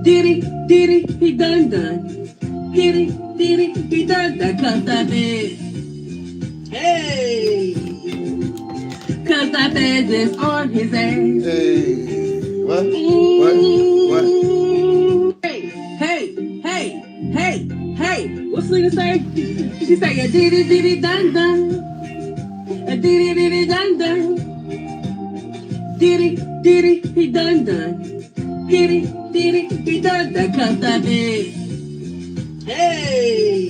Diddy, Diddy, he done. Diddy, Diddy, he done. Cause that bitch. Hey. Cause that bitch is on his ass. Hey. What? Hey. What's Lena say? She say, a diddy, diddy, dun. A diddy, diddy, dun. Diddy, Diddy, he done. Diddy, Diddy, he done. Cause that bitch. Hey.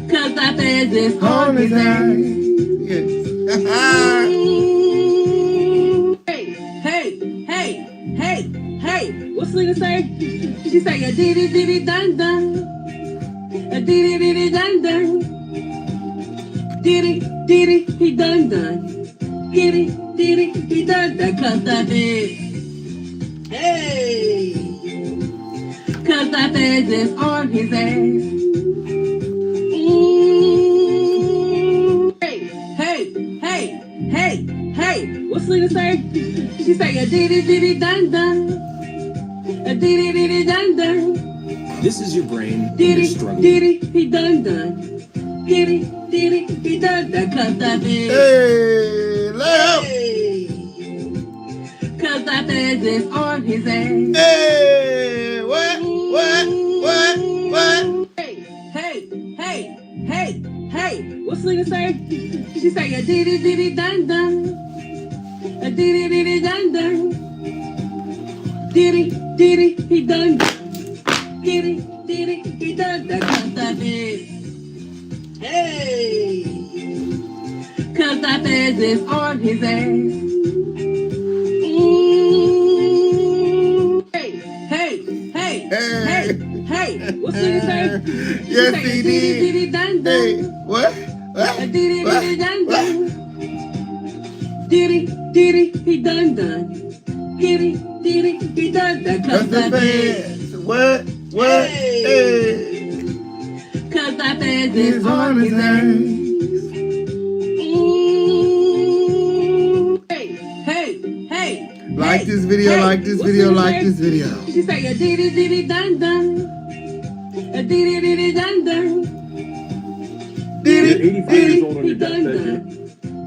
Cause that bitch is on his ass. Yes. Hey. What's Lena say? She say, a diddy, diddy, dun. A diddy, diddy, dun. Diddy, Diddy, he done. Diddy, Diddy, he done. Cause that bitch. Hey. Cause that bitch is on his ass. Hey. What's Lena say? She say, a diddy, diddy, dun. A diddy, diddy, dun. This is your brain. Diddy, Diddy, he done. Diddy, Diddy, he done. Cause that bitch. Hey, left. Hey. Cause that bitch is on his ass. Hey, what? Hey. What's Lena say? She say, a diddy, diddy, dun. A diddy, diddy, dun. Diddy, Diddy, he done. Diddy, Diddy, he done. Cause that bitch. Hey. Cause that bitch is on his ass. Hey. What's Lena say? Yes, she say, he a diddy, did. diddy, dun. Hey, what? A diddy, diddy, dun. Diddy, Diddy, he done. Diddy, Diddy, he done. Cause that bitch. What? Hey. Cause that bitch is on his ass. Hey. Like this video, like this video, like this video. She say, a diddy, diddy, dun. A diddy, diddy, dun. Diddy, Diddy, he done.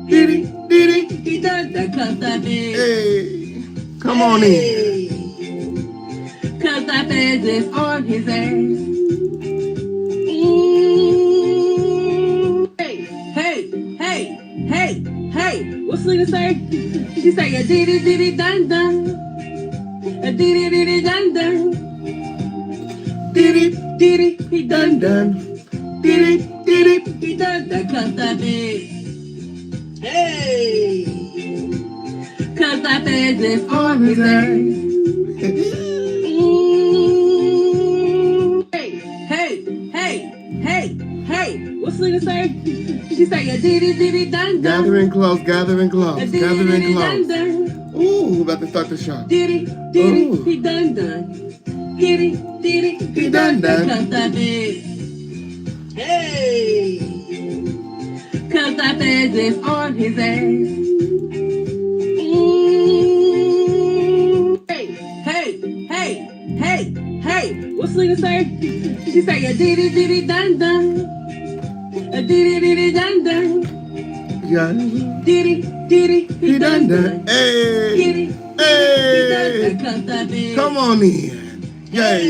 Diddy, Diddy, he done. Cause that bitch. Hey, come on in. Cause that bitch is on his ass. Hey. What's Lena say? She say, a diddy, diddy, dun. A diddy, diddy, dun. Diddy, Diddy, he done. Diddy, Diddy, he done. Cause that bitch. Hey. Cause that bitch is on his ass. Hey. What's Lena say? She say, a diddy, diddy, dun. Gathering close. A diddy, diddy, dun. Ooh, about to start the show. Diddy, Ooh. he done. Diddy, he done. Cause that bitch. Hey. Cause that bitch is on his ass. Hey. What's Lena say? She say, a diddy, diddy, dun. A diddy, diddy, dun. Yeah. Diddy, he done. Hey. Diddy, he done. Cause that bitch. Come on in. Yes.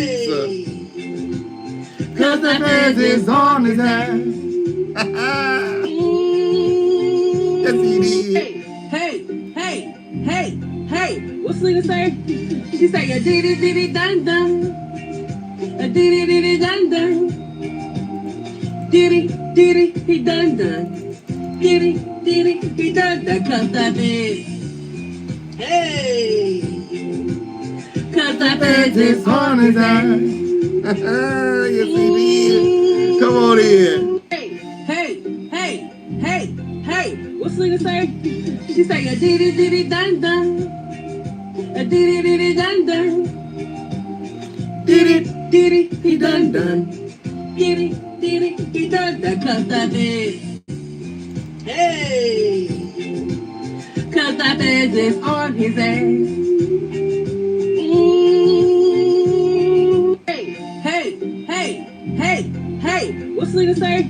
Cause the bitch is on his ass. Yes, he did. Hey. What's Lena say? She say, a diddy, diddy, dun. A diddy, diddy, dun. Diddy, he done. Diddy, he done. Cause that bitch. Hey. Cause that bitch is on his ass. Yes, he did. Come on in. Hey. What's Lena say? She say, a diddy, diddy, dun. A diddy, diddy, dun. Diddy, he done. Diddy, he done. Cause that bitch. Hey. Cause that bitch is on his ass. nigga say?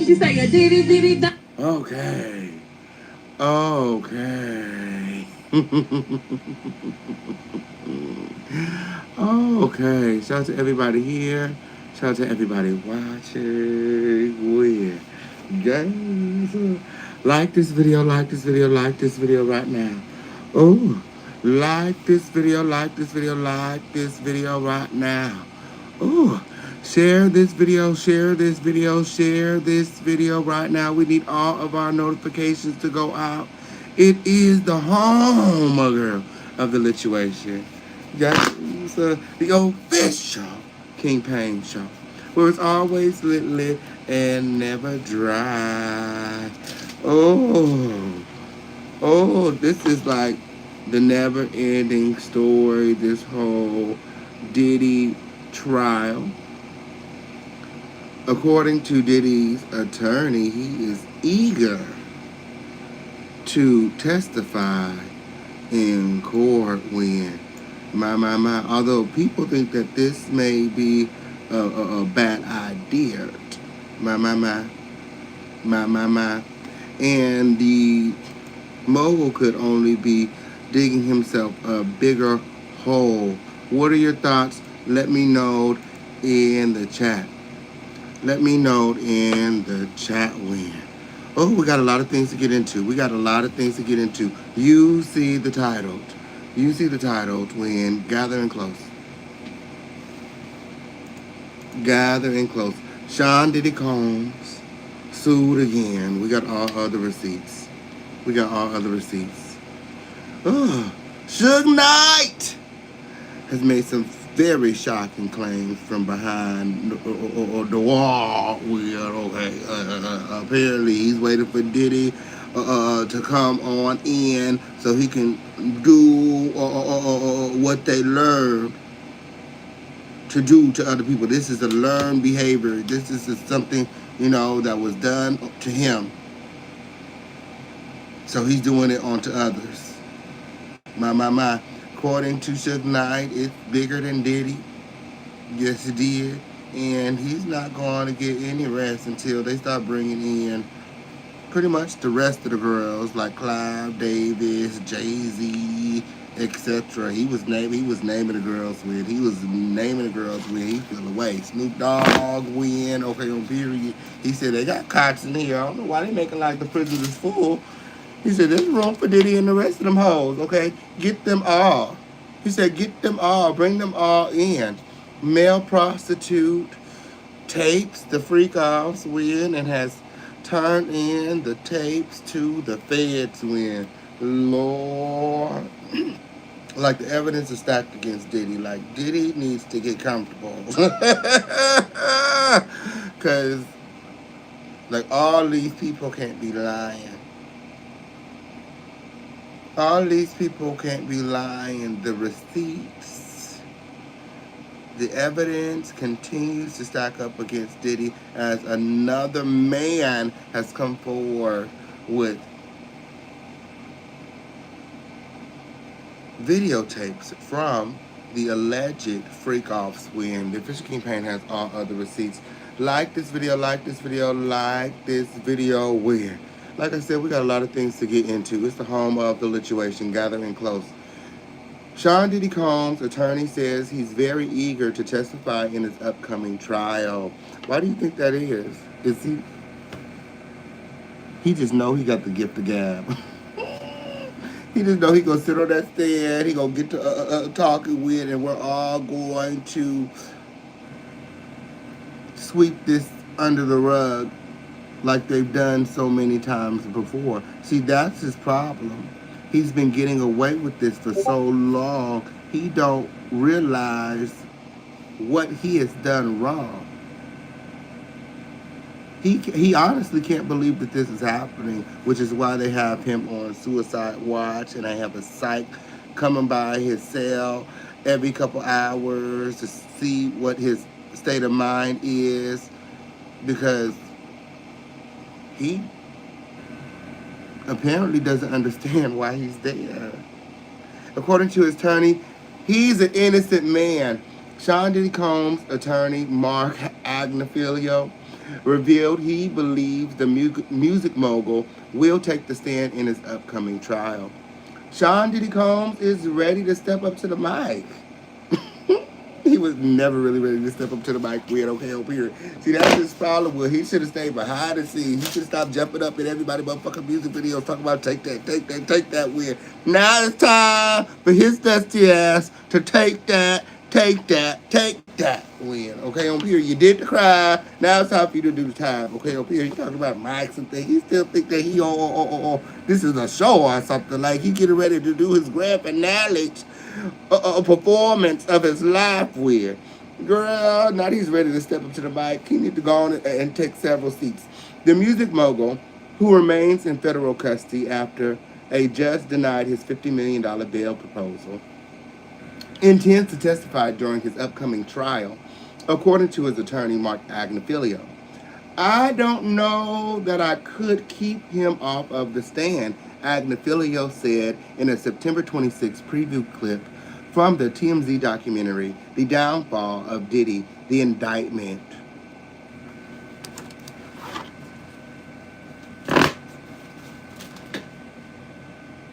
She say a diddy dun. Okay. Okay. Okay. Shout out to everybody here. Shout out to everybody watching. We're guys. Like this video, like this video, like this video right now. Oh, like this video, like this video, like this video right now. Oh, share this video, share this video, share this video right now. We need all of our notifications to go out. It is the home girl of the lituation. Guys, the official King Payne show, where it's always lit and never dry. Oh, this is like the never-ending story. This whole Diddy trial. According to Diddy's attorney, he is eager to testify in court when, my. Although people think that this may be a bad idea, my. And the mogul could only be digging himself a bigger hole. What are your thoughts? Let me know in the chat. Let me know in the chat when. Oh, we got a lot of things to get into. We got a lot of things to get into. You see the title. You see the title when gathering close. Gathering close. Sean Diddy Combs sued again. We got all other receipts. We got all other receipts. Oh, Suge Knight has made some very shocking claims from behind the wall. Okay, apparently he's waiting for Diddy to come on in so he can do what they learned to do to other people. This is a learned behavior. This is something, that was done to him. So he's doing it onto others. My. According to Suge Knight, it's bigger than Diddy. Yes, it did. And he's not going to get any rest until they start bringing in pretty much the rest of the girls, like Clive Davis, Jay-Z, etc. He was naming the girls when he fell away. Snoop Dogg win, okay, on period. He said they got cots in here. I don't know why they making like the prison is full. He said, there's room for Diddy and the rest of them hoes, okay? Get them all. He said, get them all. Bring them all in. Male prostitute tapes the freak-offs win and has turned in the tapes to the feds win. Lord. Like the evidence is stacked against Diddy. Like, Diddy needs to get comfortable. Because, like, all these people can't be lying. All these people can't be lying. The receipts, the evidence continues to stack up against Diddy as another man has come forward with videotapes from the alleged freak-offs when the official King Payne has all other receipts. Like this video, like this video, like this video where. Like I said, we got a lot of things to get into. It's the home of the lituation, gathering close. Sean Diddy Combs' attorney says he's very eager to testify in his upcoming trial. Why do you think that is? Is he just know he got the gift of gab. He just know he gonna sit on that stand, he gonna get to talking with, and we're all going to sweep this under the rug like they've done so many times before. See, that's his problem. He's been getting away with this for so long, he don't realize what he has done wrong. He honestly can't believe that this is happening, which is why they have him on suicide watch, and they have a psych coming by his cell every couple hours to see what his state of mind is, because he apparently doesn't understand why he's there. According to his attorney, he's an innocent man. Sean Diddy Combs' attorney, Mark Agnafilio, revealed he believes the music mogul will take the stand in his upcoming trial. Sean Diddy Combs is ready to step up to the mic. He was never really ready to step up to the mic with okay period. See, that's his problem. Well, he should have stayed behind the scenes. He should have stopped jumping up in everybody motherfucking music videos talking about take that win. Now it's time for his dusty ass to take that win. Okay, on period. You did the cry. Now it's time for you to do the time. Okay, on period. You talking about mics and things. He still think that he this is a show or something. Like he getting ready to do his grand finale a performance of his life with. Girl, now he's ready to step up to the mic. He need to go on and take several seats. The music mogul, who remains in federal custody after a judge denied his $50 million bail proposal, intends to testify during his upcoming trial, according to his attorney, Mark Agnifilio. I don't know that I could keep him off of the stand, Agnifilio said in a September 26 preview clip from the TMZ documentary, The Downfall of Diddy, The Indictment.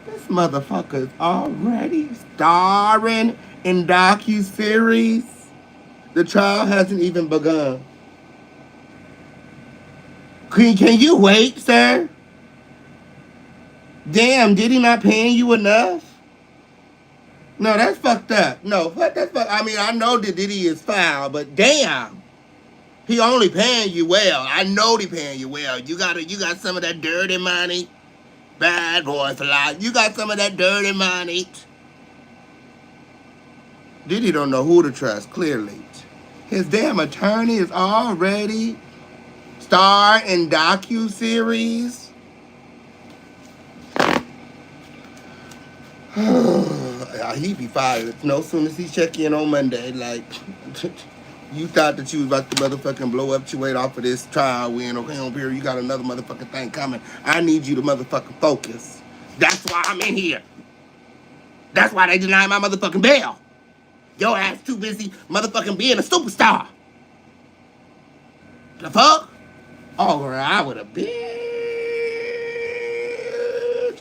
This motherfucker is already starring in docuseries. The trial hasn't even begun. Can you wait, sir? Damn, Diddy not paying you enough? No, that's fucked up. No, that's fucked. I mean, I know that Diddy is foul, but damn, he only paying you well. I know he paying you well. You got some of that dirty money. Bad boy for life. You got some of that dirty money. Diddy don't know who to trust, clearly. His damn attorney is already starring in docu-series. He be fired. As soon as he check in on Monday, like, you thought that you was about to motherfucking blow up your weight off of this trial win, okay, on period. You got another motherfucking thing coming. I need you to motherfucking focus. That's why I'm in here. That's why they denied my motherfucking bail. Your ass too busy motherfucking being a superstar. The fuck? Oh, girl, I would have been.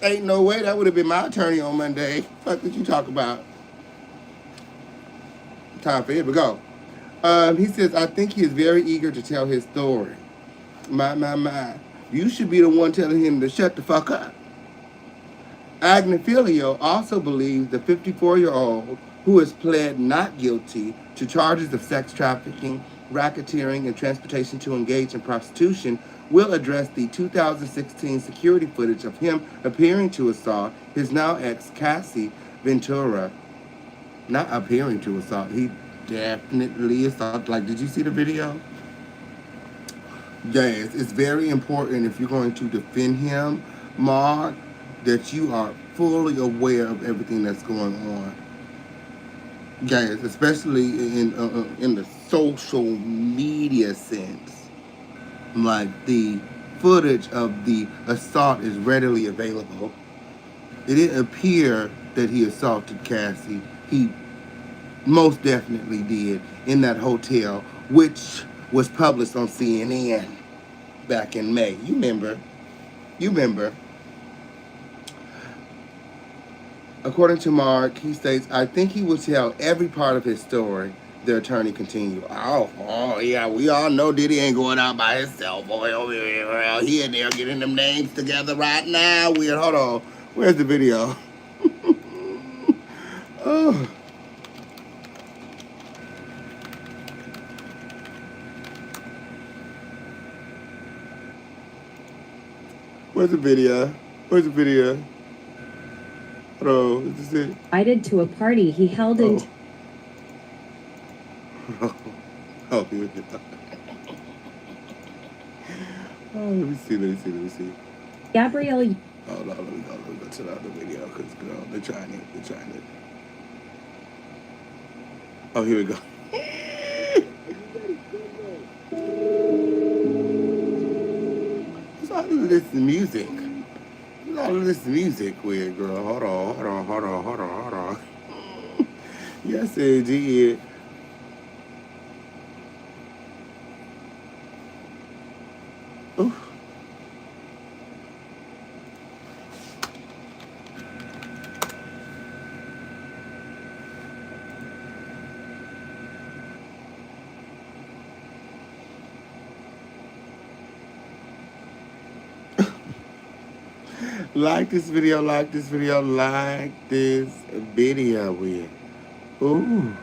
Ain't no way that would have been my attorney on Monday. Fuck did you talk about? Time for it to go. He says, I think he is very eager to tell his story. My. You should be the one telling him to shut the fuck up. Agnifilio also believes the 54-year-old who has pled not guilty to charges of sex trafficking, racketeering, and transportation to engage in prostitution will address the 2016 security footage of him appearing to assault his now ex Cassie Ventura. Not appearing to assault, he definitely assaulted. Like, did you see the video? Yes, it's very important if you're going to defend him, Mark, that you are fully aware of everything that's going on. Yes, especially in the social media sense. Like, the footage of the assault is readily available. It didn't appear that he assaulted Cassie. He most definitely did in that hotel, which was published on CNN back in May. You remember. According to Mark, he states, I think he will tell every part of his story. The attorney continued. Oh, yeah, we all know Diddy ain't going out by himself. He in there getting them names together right now. Hold on. Where's the video? Oh. Where's the video? Hold on, is this it? Invited to a party he held in. Oh, here we go. Oh, let me see. Gabrielle. Hold on, let me go to the other video, because, girl, they're trying it. Oh, here we go. What's all of this music? All of this music weird, girl. Hold on. Yes, it did. Like this video, like this video, like this video with. Ooh.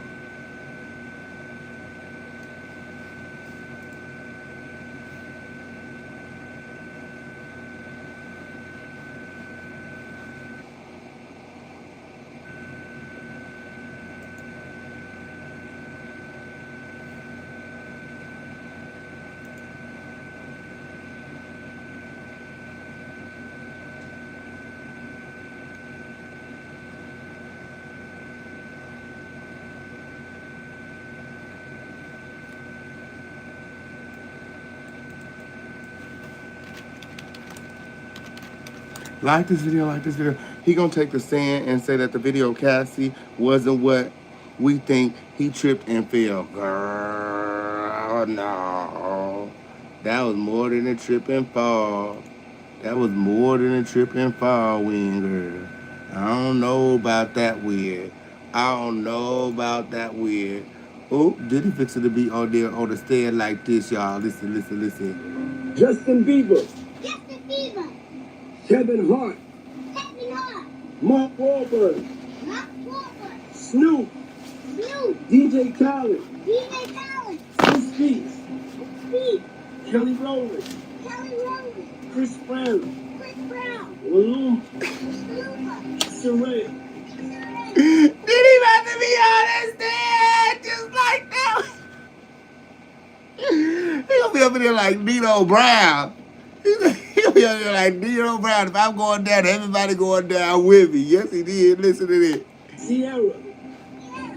Like this video, like this video. He gonna take the stand and say that the video of Cassie wasn't what we think. He tripped and fell. Girl, no. That was more than a trip and fall. That was more than a trip and fall, win, girl. I don't know about that weird. I don't know about that weird. Oh, Diddy fixing to be on there on the stand like this, y'all. Listen, listen, listen. Justin Bieber, Justin Bieber, Kevin Hart, Kevin Hart, Mark Wahlberg, Mark Wahlberg, Snoop, Snoop, DJ Khaled, DJ Khaled, Chris Beats, Pete, Kelly Rowland, Kelly Rowland, Chris Brown, Chris Brown, Malone, Lupa, Sheree, Diddy about to be on that stand just like that. He gonna be up in there like Nino Brown. He gonna be up there like Nino Brown. If I'm going down, everybody going down with me. Yes, he did. Listen to this. Sierra,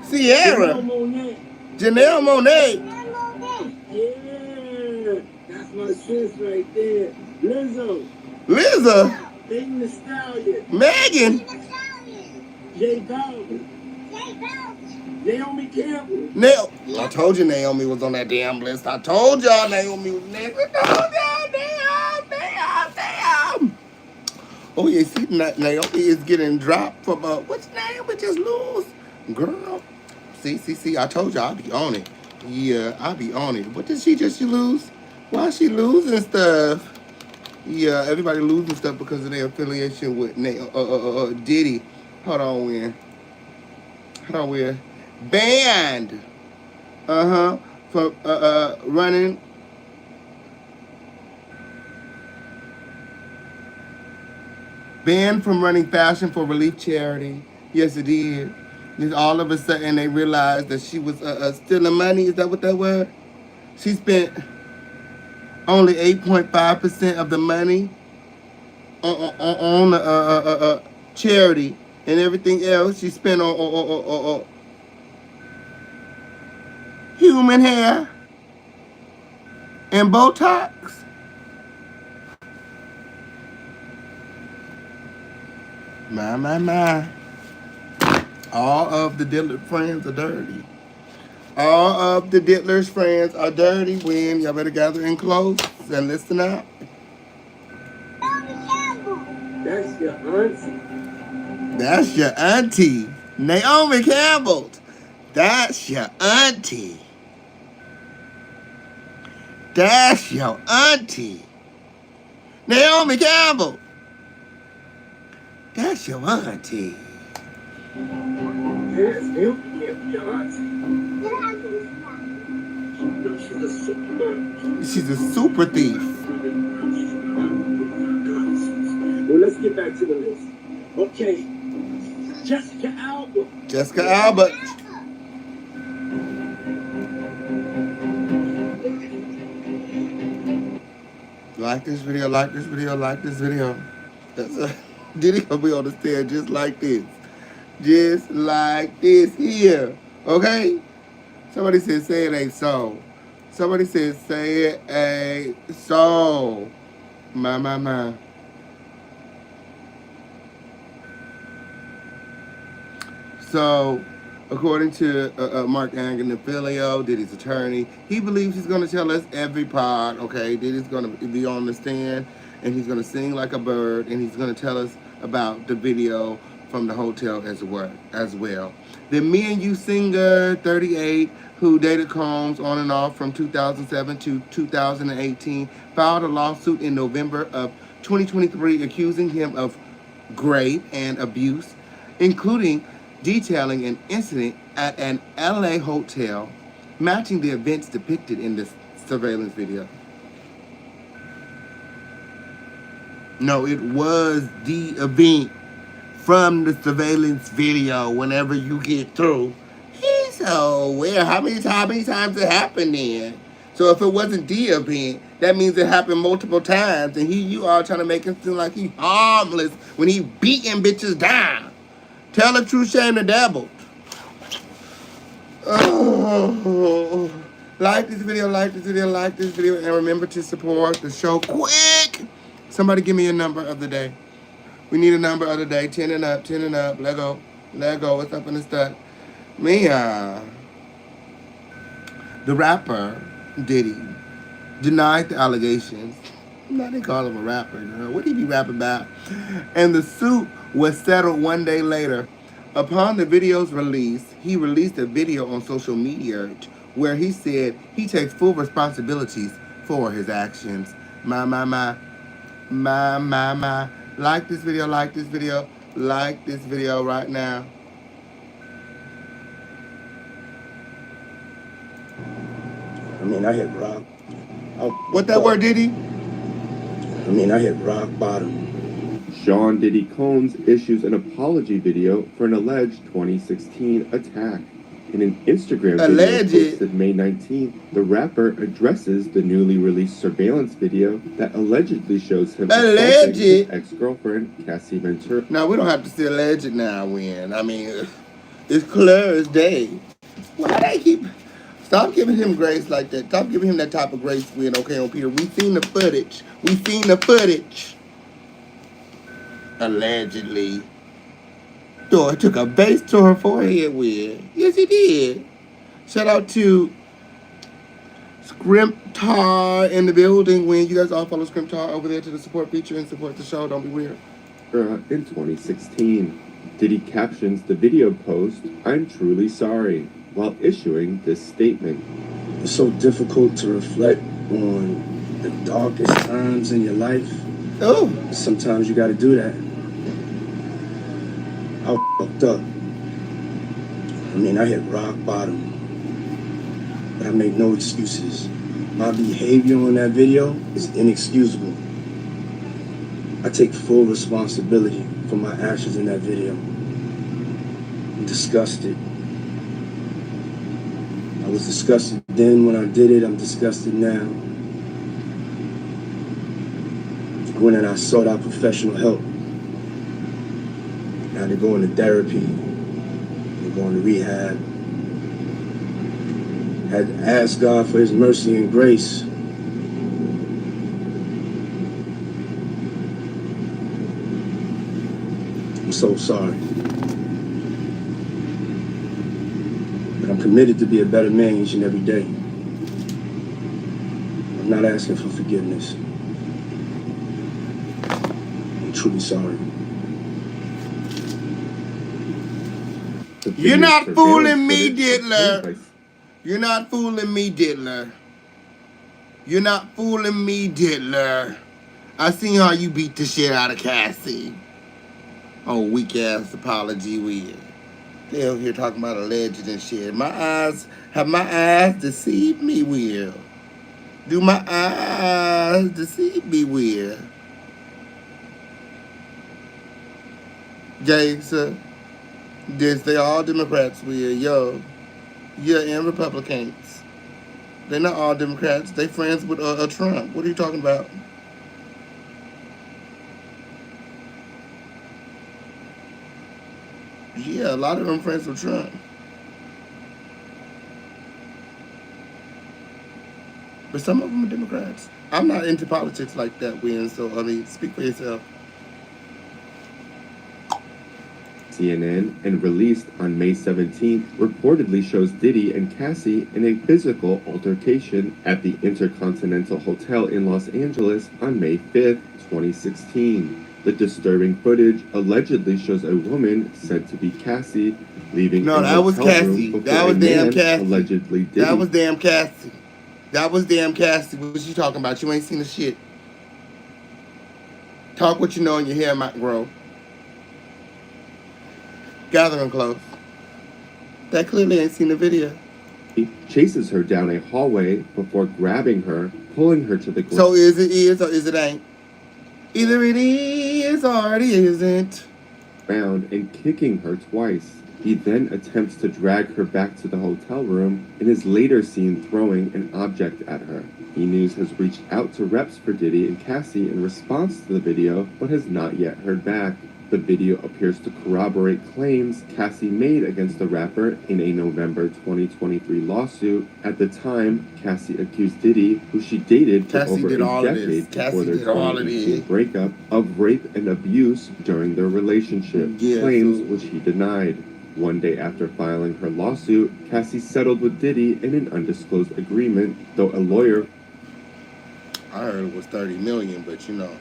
Sierra. Janelle Monáe. Janelle Monáe. Hello there, Yeah, that's my sis right there. Lizzo, Lizzo. Megan Thee Stallion, Megan. the Italian, J Balvin, J Balvin, Naomi Campbell, I told you Naomi was on that damn list. I told y'all Naomi was next. I told y'all, damn. Oh, yeah, see, Naomi is getting dropped from, what's Naomi just lose? Girl. See, I told you I'll be on it. Yeah, I'll be on it. What did she just lose? Why is she losing stuff? Yeah, everybody losing stuff because of their affiliation with Diddy. Hold on, where? Banned. From running. Banned from running fashion for relief charity. Yes, it did. Just all of a sudden they realized that she was stealing money. Is that what that was? She spent only 8.5% of the money on the charity, and everything else she spent on human hair and Botox. My. All of the Diddler friends are dirty. All of the Diddler's friends are dirty. When y'all better gather in close and listen up. Naomi Campbell, that's your auntie. That's your auntie, Naomi Campbell. That's your auntie. That's your auntie, Naomi Campbell. That's your auntie. Yes, Naomi Campbell, your auntie. what happens now? She's a super. She's a super thief. Well, let's get back to the list. Okay, Jessica Alba, Jessica Alba. Like this video, like this video, like this video. That's Diddy gonna be on the stand just like this. Just like this here. Okay? Somebody said say it ain't so. Somebody said say it ain't so. My. So, according to Mark Anganafilio, Diddy's attorney, he believes he's going to tell us every part, okay? Diddy's going to be on the stand, and he's going to sing like a bird, and he's going to tell us about the video from the hotel as well. The Me and You singer, 38, who dated Combs on and off from 2007 to 2018, filed a lawsuit in November of 2023 accusing him of rape, and abuse, including detailing an incident at an LA hotel, matching the events depicted in this surveillance video. No, it was the event from the surveillance video. Whenever you get through, he's so aware. How many times it happened then? So if it wasn't the event, that means it happened multiple times, and you are trying to make him seem like he's harmless when he beating bitches down. Tell the truth, shame the devil. Oh, like this video, and remember to support the show quick. Somebody give me a number of the day. We need a number of the day. 10 and up, 10 and up. Let go. What's up in the stud? Mia. The rapper, Diddy, denied the allegations. Now they call him a rapper, girl. What did he be rapping about? And the suit was settled one day later. Upon the video's release, he released a video on social media where he said he takes full responsibilities for his actions. My. Like this video right now. I mean, I hit rock. What that word, Diddy? I mean, I hit rock bottom. Sean Diddy Combs issues an apology video for an alleged 2016 attack. In an Instagram video posted May 19th, the rapper addresses the newly released surveillance video that allegedly shows him assaulting his ex-girlfriend, Cassie Ventura. Now, we don't have to say alleged now, Win. I mean, it's clear as day. Why they keep... Stop giving him grace like that. Stop giving him that type of grace, Win, okay, on Peter. We seen the footage. Allegedly. Thor took a base to her forehead with. Yes, he did. Shout out to Scrimptar in the building. When you guys all follow Scrimptar over there to the support feature and support the show. Don't be weird. In 2016, Diddy captions the video post, "I'm truly sorry," while issuing this statement. It's so difficult to reflect on the darkest times in your life. Oh. Sometimes you gotta do that. I fucked up. I mean, I hit rock bottom. But I make no excuses. My behavior on that video is inexcusable. I take full responsibility for my actions in that video. I'm disgusted. I was disgusted then when I did it. I'm disgusted now. When I sought out professional help. Now they're going to therapy, they're going to rehab. Had to ask God for his mercy and grace. I'm so sorry. But I'm committed to be a better man each and every day. I'm not asking for forgiveness. I'm truly sorry. You're not fooling me, Diddler. You're not fooling me, Diddler. I seen how you beat the shit out of Cassie. Oh, weak ass apology weird. They over here talking about alleged and shit. Have my eyes deceived me, Will? Do my eyes deceive me, Will? Jason. This, they all Democrats, Will. Yeah, and Republicans. They're not all Democrats. They friends with Trump. What are you talking about? Yeah, a lot of them friends with Trump. But some of them are Democrats. I'm not into politics like that, Win, so, I mean, speak for yourself. CNN, and released on May 17th, reportedly shows Diddy and Cassie in a physical altercation at the Intercontinental Hotel in Los Angeles on May 5th, 2016. The disturbing footage allegedly shows a woman said to be Cassie leaving No, that was Cassie. That was damn Cassie. Allegedly Diddy. That was damn Cassie. What you talking about? You ain't seen the shit. Talk what you know and your hair might grow. gathering close. That clearly ain't seen the video. He chases her down a hallway before grabbing her, pulling her to the ground. So is or is it ain't? Either it is or it isn't. And kicking her twice. He then attempts to drag her back to the hotel room and is later seen throwing an object at her. E-News has reached out to reps for Diddy and Cassie in response to the video, but has not yet heard back. The video appears to corroborate claims Cassie made against the rapper in a November 2023 lawsuit. At the time, Cassie accused Diddy, who she dated for over a decade before their 2018 breakup, of rape and abuse during their relationship, claims which he denied. One day after filing her lawsuit, Cassie settled with Diddy in an undisclosed agreement, though a lawyer I heard it was $30 million, but you know.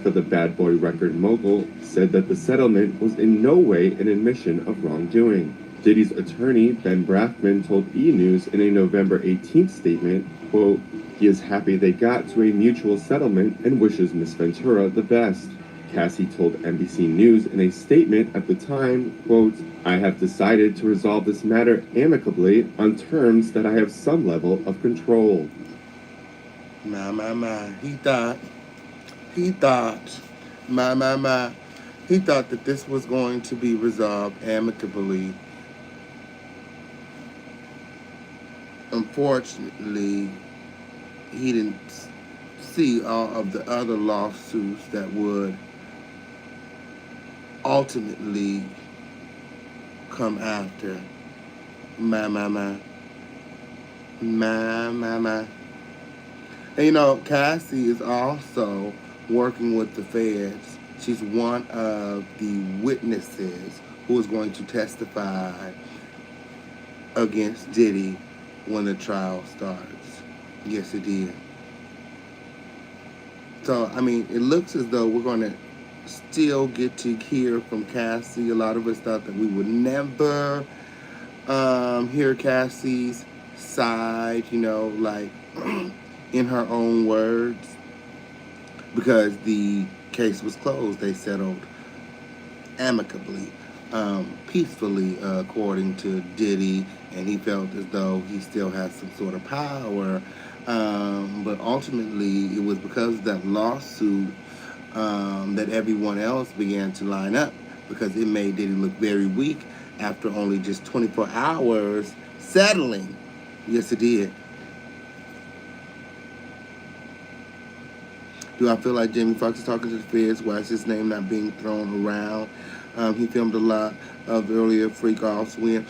For the Bad Boy record mogul said that the settlement was in no way an admission of wrongdoing. Diddy's attorney, Ben Braffman, told E! News in a November 18th statement, quote, he is happy they got to a mutual settlement and wishes Miss Ventura the best. Cassie told NBC News in a statement at the time, quote, I have decided to resolve this matter amicably on terms that I have some level of control. My. He thought, he thought that this was going to be resolved amicably. Unfortunately, he didn't see all of the other lawsuits that would ultimately come after. My. And you know, Cassie is also working with the feds. She's one of the witnesses who is going to testify against Diddy when the trial starts. Yes, it did. So, I mean, it looks as though we're going to still get to hear from Cassie. A lot of us thought that we would never hear Cassie's side, you know, like in her own words, because the case was closed. They settled amicably, peacefully, according to Diddy, and he felt as though he still has some sort of power. But ultimately, it was because of that lawsuit that everyone else began to line up, because it made Diddy look very weak after only just 24 hours settling. Yes, it did. Do I feel like Jamie Foxx is talking to the feds? Why is his name not being thrown around? He filmed a lot of earlier freak-offs when,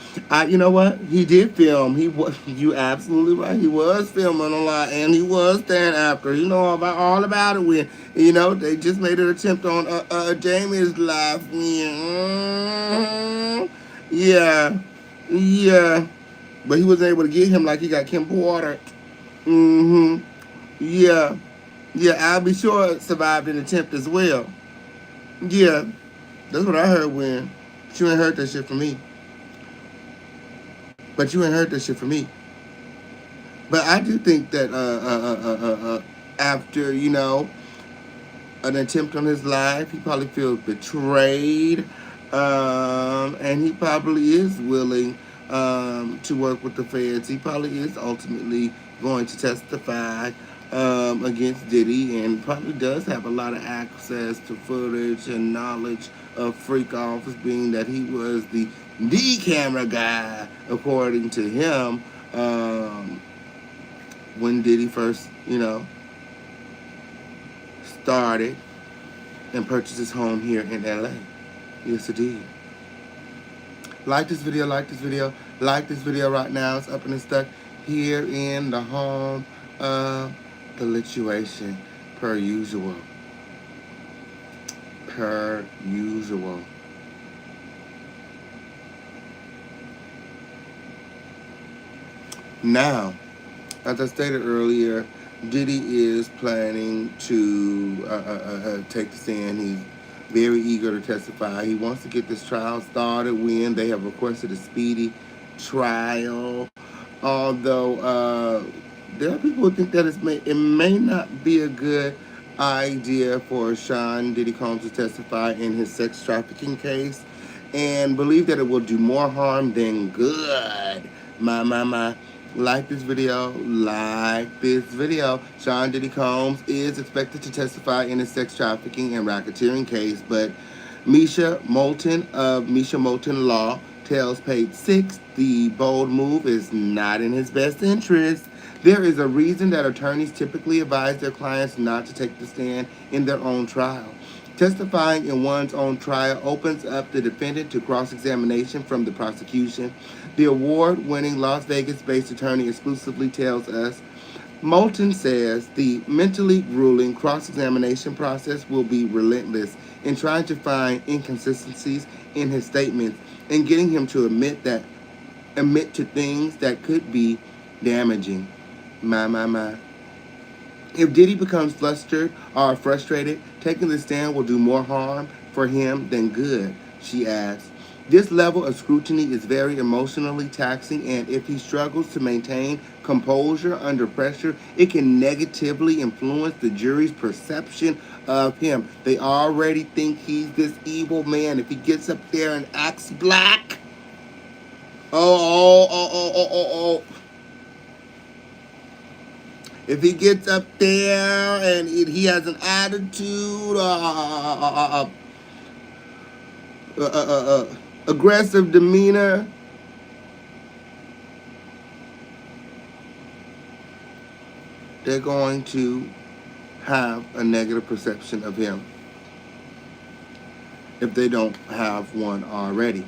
you know what? He did film. You absolutely right. He was filming a lot, and he was stand after. You know all about it when, you know, they just made an attempt on Jamie's life when, yeah. But he wasn't able to get him like he got Kim Porter. Yeah, I'll be sure it survived an attempt as well. Yeah, that's what I heard when. But you ain't heard that shit from me. But I do think that after, you know, an attempt on his life, he probably feels betrayed. And he probably is willing to work with the feds. He probably is ultimately going to testify against Diddy, and probably does have a lot of access to footage and knowledge of freak-offs, being that he was the camera guy, according to him, when Diddy first, you know, started and purchased his home here in LA. Yes, it did. Like this video right now. It's up and it's stuck here in the home of the lituation, per usual. Now, as I stated earlier, Diddy is planning to take the stand. He's very eager to testify. He wants to get this trial started when they have requested a speedy trial. Although there are people who think that it may not be a good idea for Sean Diddy Combs to testify in his sex trafficking case. and believe that it will do more harm than good. My. Like this video. Like this video. Sean Diddy Combs is expected to testify in a sex trafficking and racketeering case, but Misha Moulton of Misha Moulton Law tells Page 6 the bold move is not in his best interest. There is a reason that attorneys typically advise their clients not to take the stand in their own trial. Testifying in one's own trial opens up the defendant to cross-examination from the prosecution. The award-winning Las Vegas-based attorney exclusively tells us, Moulton says the mentally grueling cross-examination process will be relentless in trying to find inconsistencies in his statements and getting him to admit to things that could be damaging. My. If Diddy becomes flustered or frustrated, taking the stand will do more harm for him than good, she adds. This level of scrutiny is very emotionally taxing, and if he struggles to maintain composure under pressure, it can negatively influence the jury's perception of him. They already think he's this evil man. If he gets up there and acts black, oh. If he gets up there and he has an attitude, aggressive demeanor, they're going to have a negative perception of him if they don't have one already.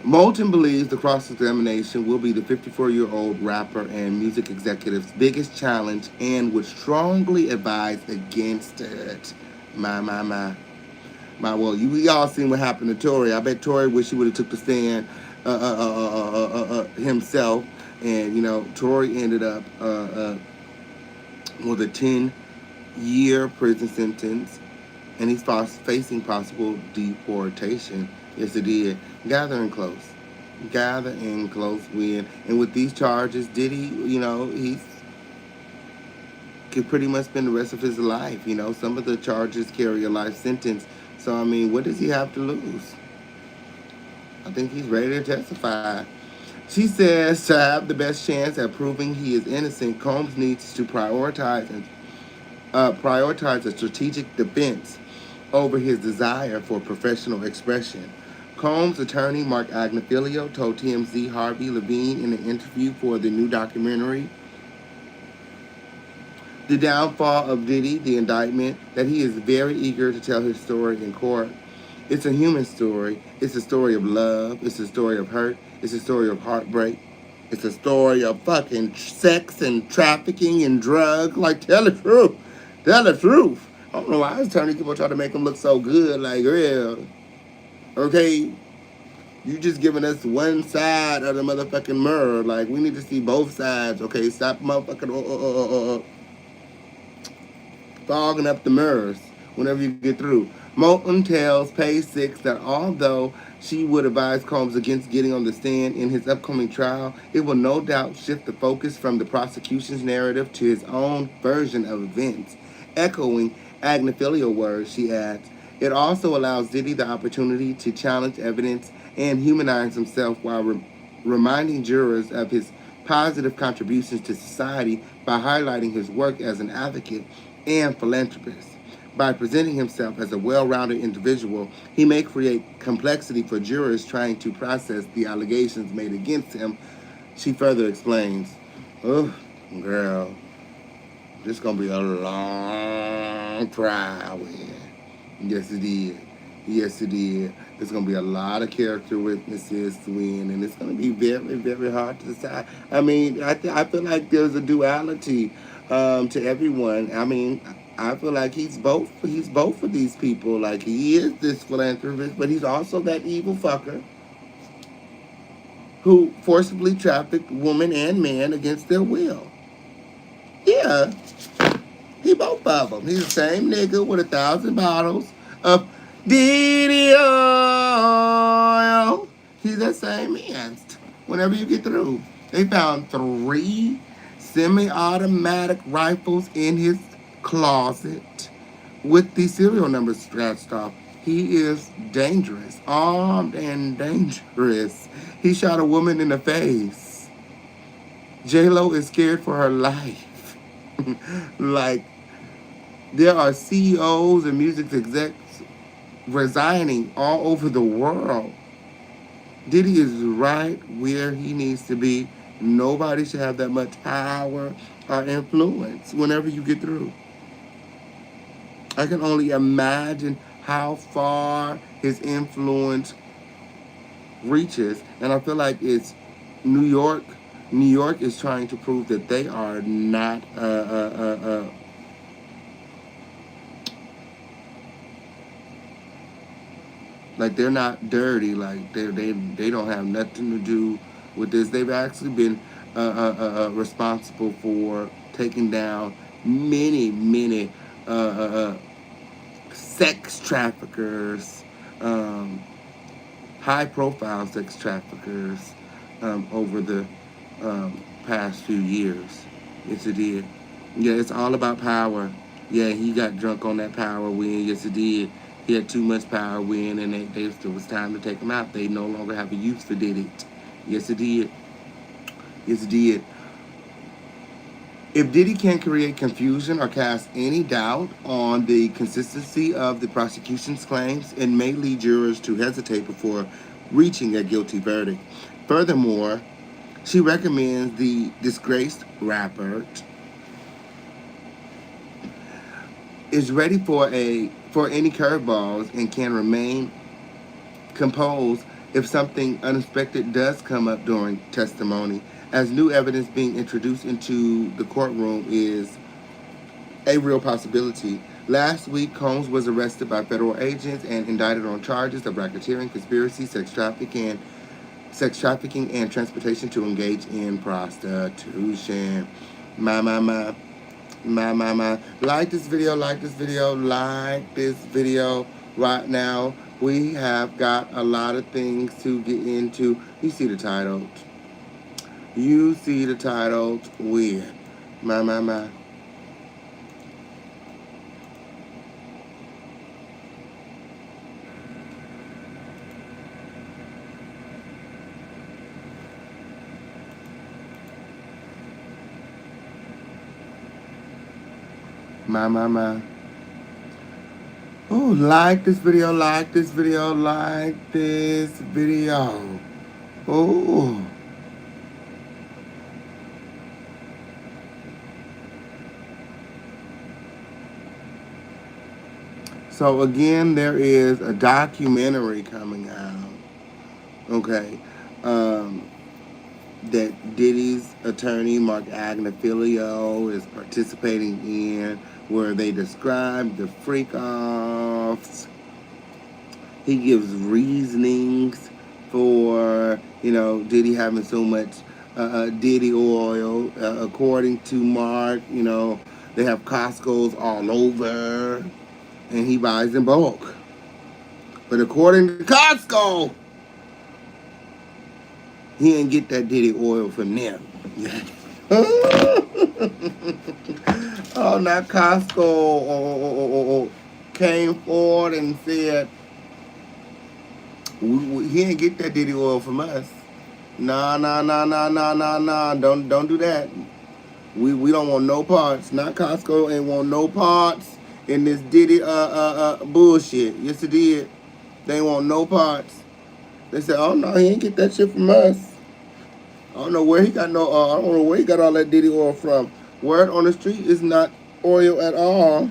Moulton believes the cross-examination will be the 54-year-old rapper and music executive's biggest challenge and would strongly advise against it. My. Well, we all seen what happened to Tory. I bet Tory wish he would have took the stand himself. And, Tory ended up with a 10-year prison sentence, and he's facing possible deportation. Yes, it did. Gather in close win. And with these charges, Diddy, he's could pretty much spend the rest of his life. Some of the charges carry a life sentence. So, what does he have to lose? I think he's ready to testify. She says to have the best chance at proving he is innocent, Combs needs to prioritize a strategic defense over his desire for professional expression. Combs' attorney, Mark Agnifilio, told TMZ Harvey Levine in an interview for the new documentary, The Downfall of Diddy, the indictment, that he is very eager to tell his story in court. It's a human story. It's a story of love. It's a story of hurt. It's a story of heartbreak. It's a story of fucking sex and trafficking and drugs. Like, tell the truth. Tell the truth. I don't know why his attorney people try to make him look so good, like, real. Okay, you just giving us one side of the motherfucking mirror. Like, we need to see both sides. Okay, stop motherfucking fogging up the mirrors whenever you get through. Moulton tells Page 6 that although she would advise Combs against getting on the stand in his upcoming trial, it will no doubt shift the focus from the prosecution's narrative to his own version of events. Echoing Agnifilio's words, she adds, it also allows Diddy the opportunity to challenge evidence and humanize himself while reminding jurors of his positive contributions to society by highlighting his work as an advocate and philanthropist. By presenting himself as a well-rounded individual, he may create complexity for jurors trying to process the allegations made against him. She further explains, oh, girl, this is going to be a long trial. Yes, it did. Yes, it did. There's going to be a lot of character witnesses to win, and it's going to be very, very hard to decide. I feel like there's a duality to everyone. I feel like he's both of these people. Like, he is this philanthropist, but he's also that evil fucker who forcibly trafficked women and men against their will. Yeah. He both of them. He's the same nigga with 1,000 bottles of Diddy oil. He's that same man. Whenever you get through. They found 3 semi-automatic rifles in his closet with the serial numbers scratched off. He is dangerous, armed and dangerous. He shot a woman in the face. J-Lo is scared for her life. Like, there are CEOs and music execs resigning all over the world. Diddy is right where he needs to be. Nobody should have that much power or influence whenever you get through. I can only imagine how far his influence reaches. And I feel like it's New York. New York is trying to prove that they are not like they're not dirty. Like they don't have nothing to do with this. They've actually been responsible for taking down many sex traffickers, high-profile sex traffickers over the past few years. Yes, it did. Yeah, it's all about power. Yeah, he got drunk on that power win. Yes, it did. He had too much power win, and it was time to take him out. They no longer have a use for Diddy. Yes, it did. Yes, it did. If Diddy can create confusion or cast any doubt on the consistency of the prosecution's claims, it may lead jurors to hesitate before reaching a guilty verdict. Furthermore, she recommends the disgraced rapper is ready for any curveballs and can remain composed if something unexpected does come up during testimony, as new evidence being introduced into the courtroom is a real possibility. Last week, Combs was arrested by federal agents and indicted on charges of racketeering, conspiracy, sex trafficking, and transportation to engage in prostitution. My. Like this video right now. We have got a lot of things to get into. You see the title. Weird. My. My. Oh, like this video. Oh. So again, there is a documentary coming out. Okay. That Diddy's attorney, Mark Agnifilio, is participating in, where they describe the freak-offs. He gives reasonings for, Diddy having so much Diddy oil. According to Mark, they have Costco's all over, and he buys in bulk. But according to Costco, he didn't get that Diddy oil from them. Oh, now Costco came forward and said, he didn't get that Diddy oil from us. Nah. Don't do that. We don't want no parts. Not Costco ain't want no parts in this Diddy bullshit. Yes, it did. They ain't want no parts. They said, oh no, he ain't get that shit from us. I don't know where he got all that Diddy oil from. Word on the street is not oil at all,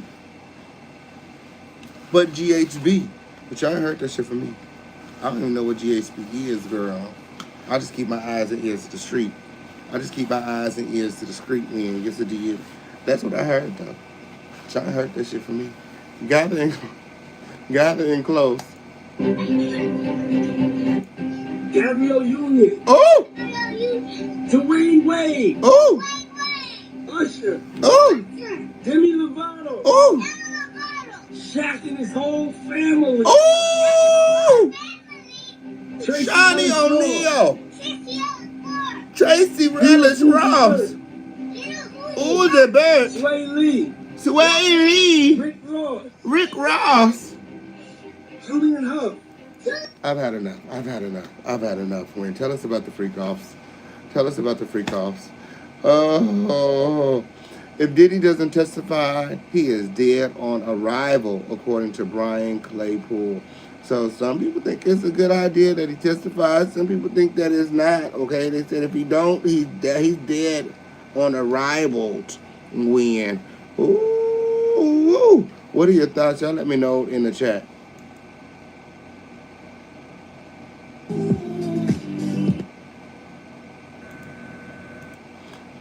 but GHB. But y'all heard that shit from me. I don't even know what GHB is, girl. I just keep my eyes and ears to the street. Man. Yes, it did. That's what I heard, though. Y'all heard that shit from me. Gather in close. Gabrielle Union. Oh! Dwayne Wade. Oh! Usher. Oh! Demi Lovato. Oh! Shaq and his whole family. Oh! Tracy Shawnee Ellis O'Neal. Sissy Tracy Ellis Ross. Ooh, the bird. Sway Lee. Sway Lee. Rick Ross. Rick Ross. Julie and her. I've had enough. I've had enough. I've had enough. Wayne, tell us about the freak offs. Tell us about the freak offs. Oh, if Diddy doesn't testify, he is dead on arrival, according to Brian Claypool. So some people think it's a good idea that he testifies. Some people think that it's not. Okay, they said if he don't, he's dead on arrival. When? Ooh, what are your thoughts? Y'all let me know in the chat.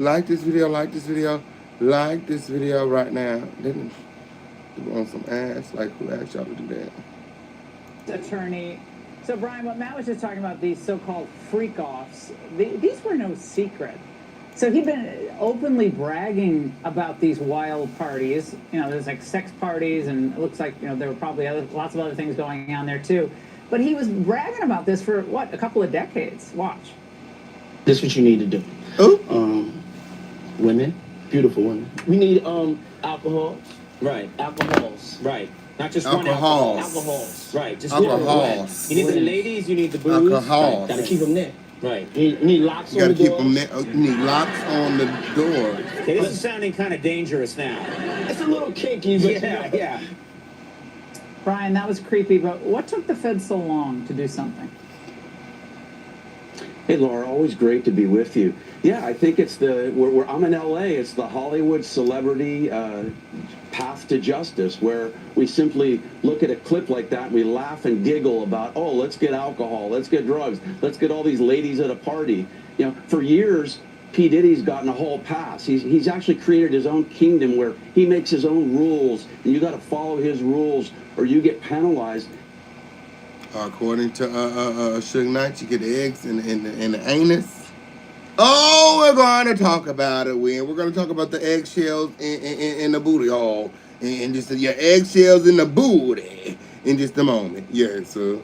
Like this video, like this video, like this video right now. Didn't you want some ass? Like, who asked y'all to do that? Attorney. So, Brian, what Matt was just talking about, these so-called freak-offs, these were no secret. So he'd been openly bragging about these wild parties. You know, there's like sex parties, and it looks like, you know, there were probably lots of other things going on there, too. But he was bragging about this for, what, a couple of decades. Watch. This is what you need to do. Oh. Women, beautiful women. We need alcohol. Right, alcohols. Right. Not just one alcohol. Alcohols. Right. Just alcohols. You need the ladies, you need the booze. Alcohols. Right. Gotta keep them knit. Right. You need locks on the door. You gotta keep them knit. You need locks on the door. Okay, this is sounding kind of dangerous now. It's a little kinky, but yeah. Brian, that was creepy, but what took the Fed so long to do something? Hey, Laura, always great to be with you. Yeah, I think it's I'm in LA, it's the Hollywood celebrity path to justice, where we simply look at a clip like that and we laugh and giggle about, oh, let's get alcohol, let's get drugs, let's get all these ladies at a party. You know, for years, P. Diddy's gotten a whole pass. He's actually created his own kingdom where he makes his own rules, and you got to follow his rules or you get penalized. According to Suge Knight, you get the eggs in the anus. Oh, we're going to talk about it, We're going to talk about the eggshells in the booty hole. And just your eggshells in the booty in just a moment. Yeah, so.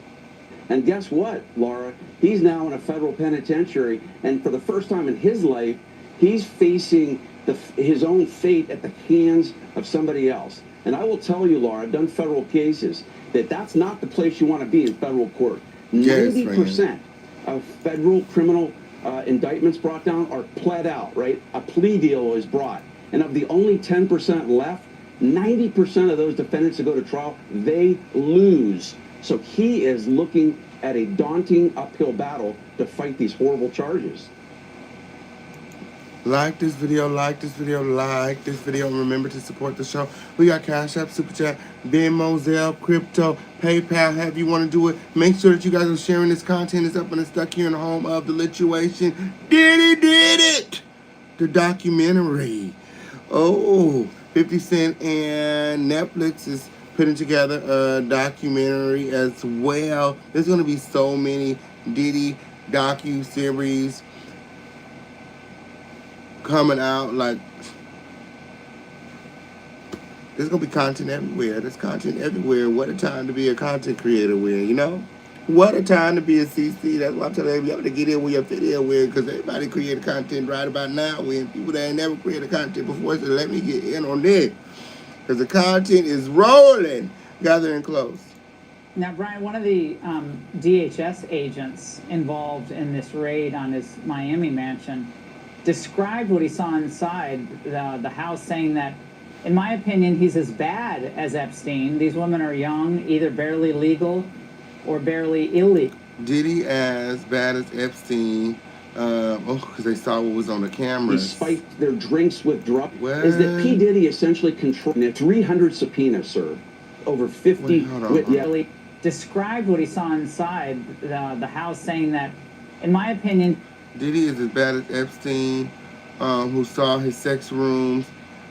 And guess what, Laura? He's now in a federal penitentiary, and for the first time in his life, he's facing his own fate at the hands of somebody else. And I will tell you, Laura, I've done federal cases, that's not the place you want to be in federal court. 90% of federal criminal indictments brought down are pled out, right? A plea deal is brought. And of the only 10% left, 90% of those defendants that go to trial, they lose. So he is looking at a daunting uphill battle to fight these horrible charges. Like this video, like this video, like this video, and remember to support the show. We got Cash App, Super Chat, Venmo, Zelle, Crypto, PayPal, however you want to do it. Make sure that you guys are sharing this content. It's up and it's stuck here in the home of the lituation. Diddy did it! The documentary. Oh, 50 Cent and Netflix is putting together a documentary as well. There's going to be so many Diddy docu-series coming out. Like, there's gonna be content everywhere. There's content everywhere. What a time to be a content creator with, you know? What a time to be a CC. That's why I'm telling you, you have to get in with your video with, because everybody created content right about now. When people that ain't never created content before, so let me get in on this, because the content is rolling. Gathering close. Now, Brian, one of the DHS agents involved in this raid on his Miami mansion described what he saw inside the house, saying that, in my opinion, he's as bad as Epstein. These women are young, either barely legal or barely illegal. Diddy as bad as Epstein, because they saw what was on the cameras. He spiked their drinks with drugs. Is that P. Diddy essentially controlled 300 subpoenas served, over 50 Really described what he saw inside the house, saying that, in my opinion, Diddy is as bad as Epstein, who saw his sex rooms,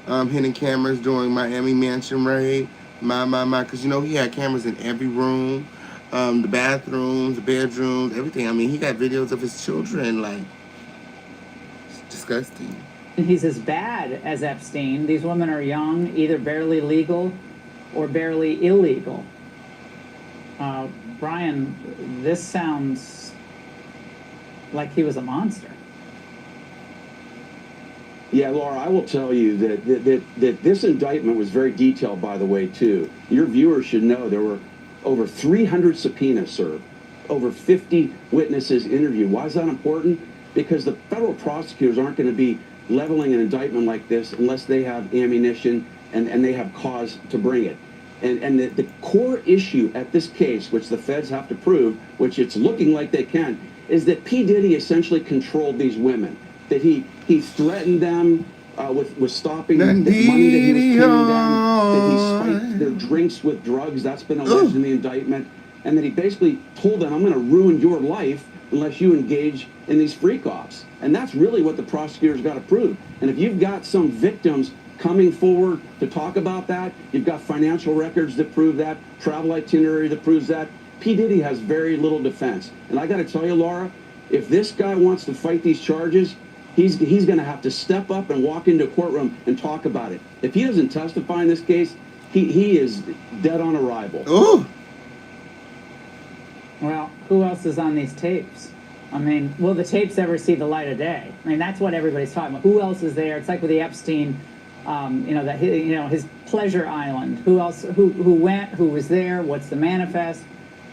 hidden cameras during Miami mansion raid. Because, you know, he had cameras in every room, the bathrooms, the bedrooms, everything. I mean, he got videos of his children, like, it's disgusting. He's as bad as Epstein. These women are young, either barely legal or barely illegal. Brian, this sounds like he was a monster. Yeah, Laura, I will tell you that this indictment was very detailed, by the way, too. Your viewers should know there were over 300 subpoenas served, over 50 witnesses interviewed. Why is that important? Because the federal prosecutors aren't going to be leveling an indictment like this unless they have ammunition and they have cause to bring it. And the core issue at this case, which the feds have to prove, which it's looking like they can, is that P. Diddy essentially controlled these women, that he threatened them with stopping the money that he was paying them, that he spiked their drinks with drugs. That's been alleged in the indictment. And that he basically told them, I'm going to ruin your life unless you engage in these freak-offs. And that's really what the prosecutors got to prove. And if you've got some victims coming forward to talk about that, you've got financial records that prove that, travel itinerary that proves that, P. Diddy has very little defense. And I got to tell you, Laura, if this guy wants to fight these charges, he's going to have to step up and walk into a courtroom and talk about it. If he doesn't testify in this case, he is dead on arrival. Ooh. Well, who else is on these tapes? I mean, will the tapes ever see the light of day? I mean, that's what everybody's talking about. Who else is there? It's like with the Epstein, his pleasure island. Who else? Who went? Who was there? What's the manifest?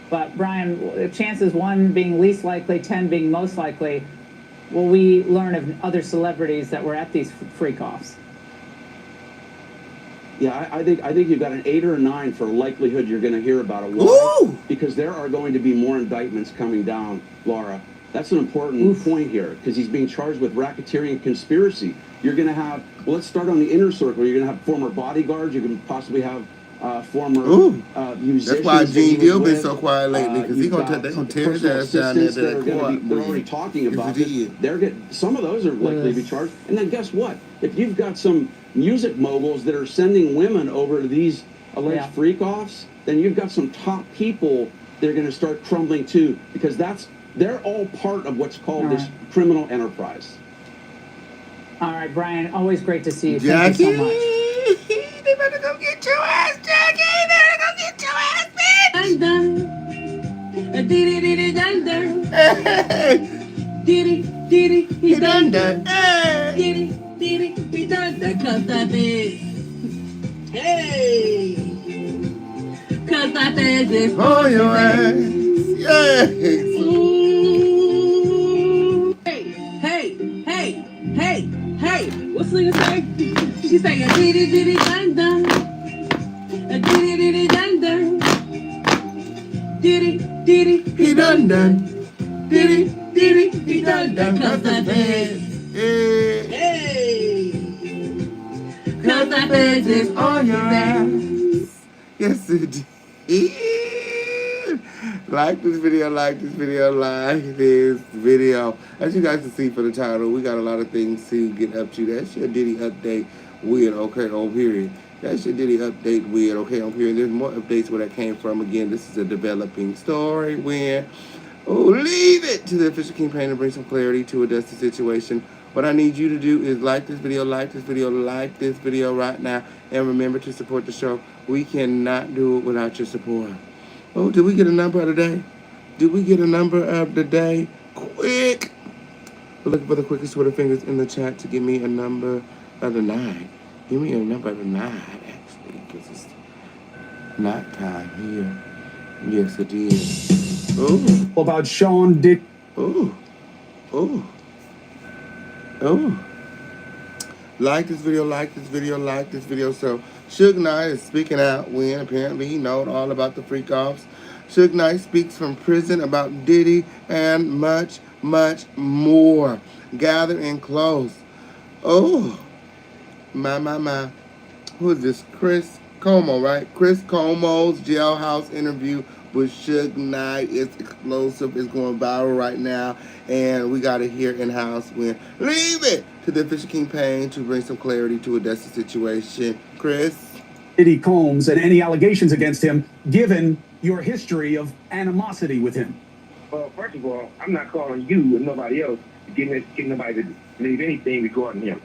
But Brian, chances 1 being least likely, 10 being most likely. Will we learn of other celebrities that were at these freak-offs? Yeah, I think you've got an 8 or a 9 for likelihood you're going to hear about it. Why? Because there are going to be more indictments coming down, Laura. That's an important point here, because he's being charged with racketeering and conspiracy. You're going to have, well, let's start on the inner circle. You're going to have former bodyguards. You can possibly have former musicians. That's why Gene Deal been so quiet lately, because they're going to tear his ass down there. They're already talking about this. Some of those are likely to be charged. And then guess what? If you've got some music moguls that are sending women over to these alleged freak-offs, then you've got some top people that are going to start crumbling too, because they're all part of what's called this criminal enterprise. All right, Brian, always great to see you. Jackie, thank you so much. they better go get your ass, Jackie. They better go get your ass, bitch. Dun, diddy, dun, dun. Hey. Diddy, he dun, dun. Hey. Diddy, he dun, dun. Cause that bitch. Hey. Cause that bitch is For your ass. Yes. Hey, what's Lena say? She say a diddy dun dun. A diddy dun dun. Diddy he dun dun. Diddy he dun dun. Cause that bitch. Hey. Cause that bitch is on your ass. Yes, it is. Like this video, like this video. As you guys can see for the title, we got a lot of things to get up to. That's your Diddy update with okay on period. That's your Diddy update with okay on period. There's more updates where that came from. Again, this is a developing story where leave it to the official campaign to bring some clarity to a dusty situation. What I need you to do is like this video right now, and remember to support the show. We cannot do it without your support. Oh, did we get a number of the day? Did we get a number of the day? Quick! We're looking for the quickest Twitter fingers in the chat to give me a number of the night. Give me a number of the night, actually, because it's night time here. Yes, it is. Oh. About Sean Dick. Oh. Like this video. So, Suge Knight is speaking out when apparently he knows all about the freak-offs. Suge Knight speaks from prison about Diddy and much, much more. Gather in close. Oh, my. Who is this? Chris Como, right? Chris Como's jailhouse interview with Suge Knight. It's explosive. It's going viral right now. And we got it here in-house when leave it to the official campaign to bring some clarity to a dusty situation. Chris? Diddy Combs and any allegations against him, given your history of animosity with him. Well, first of all, I'm not calling you and nobody else to get nobody to believe anything regarding him.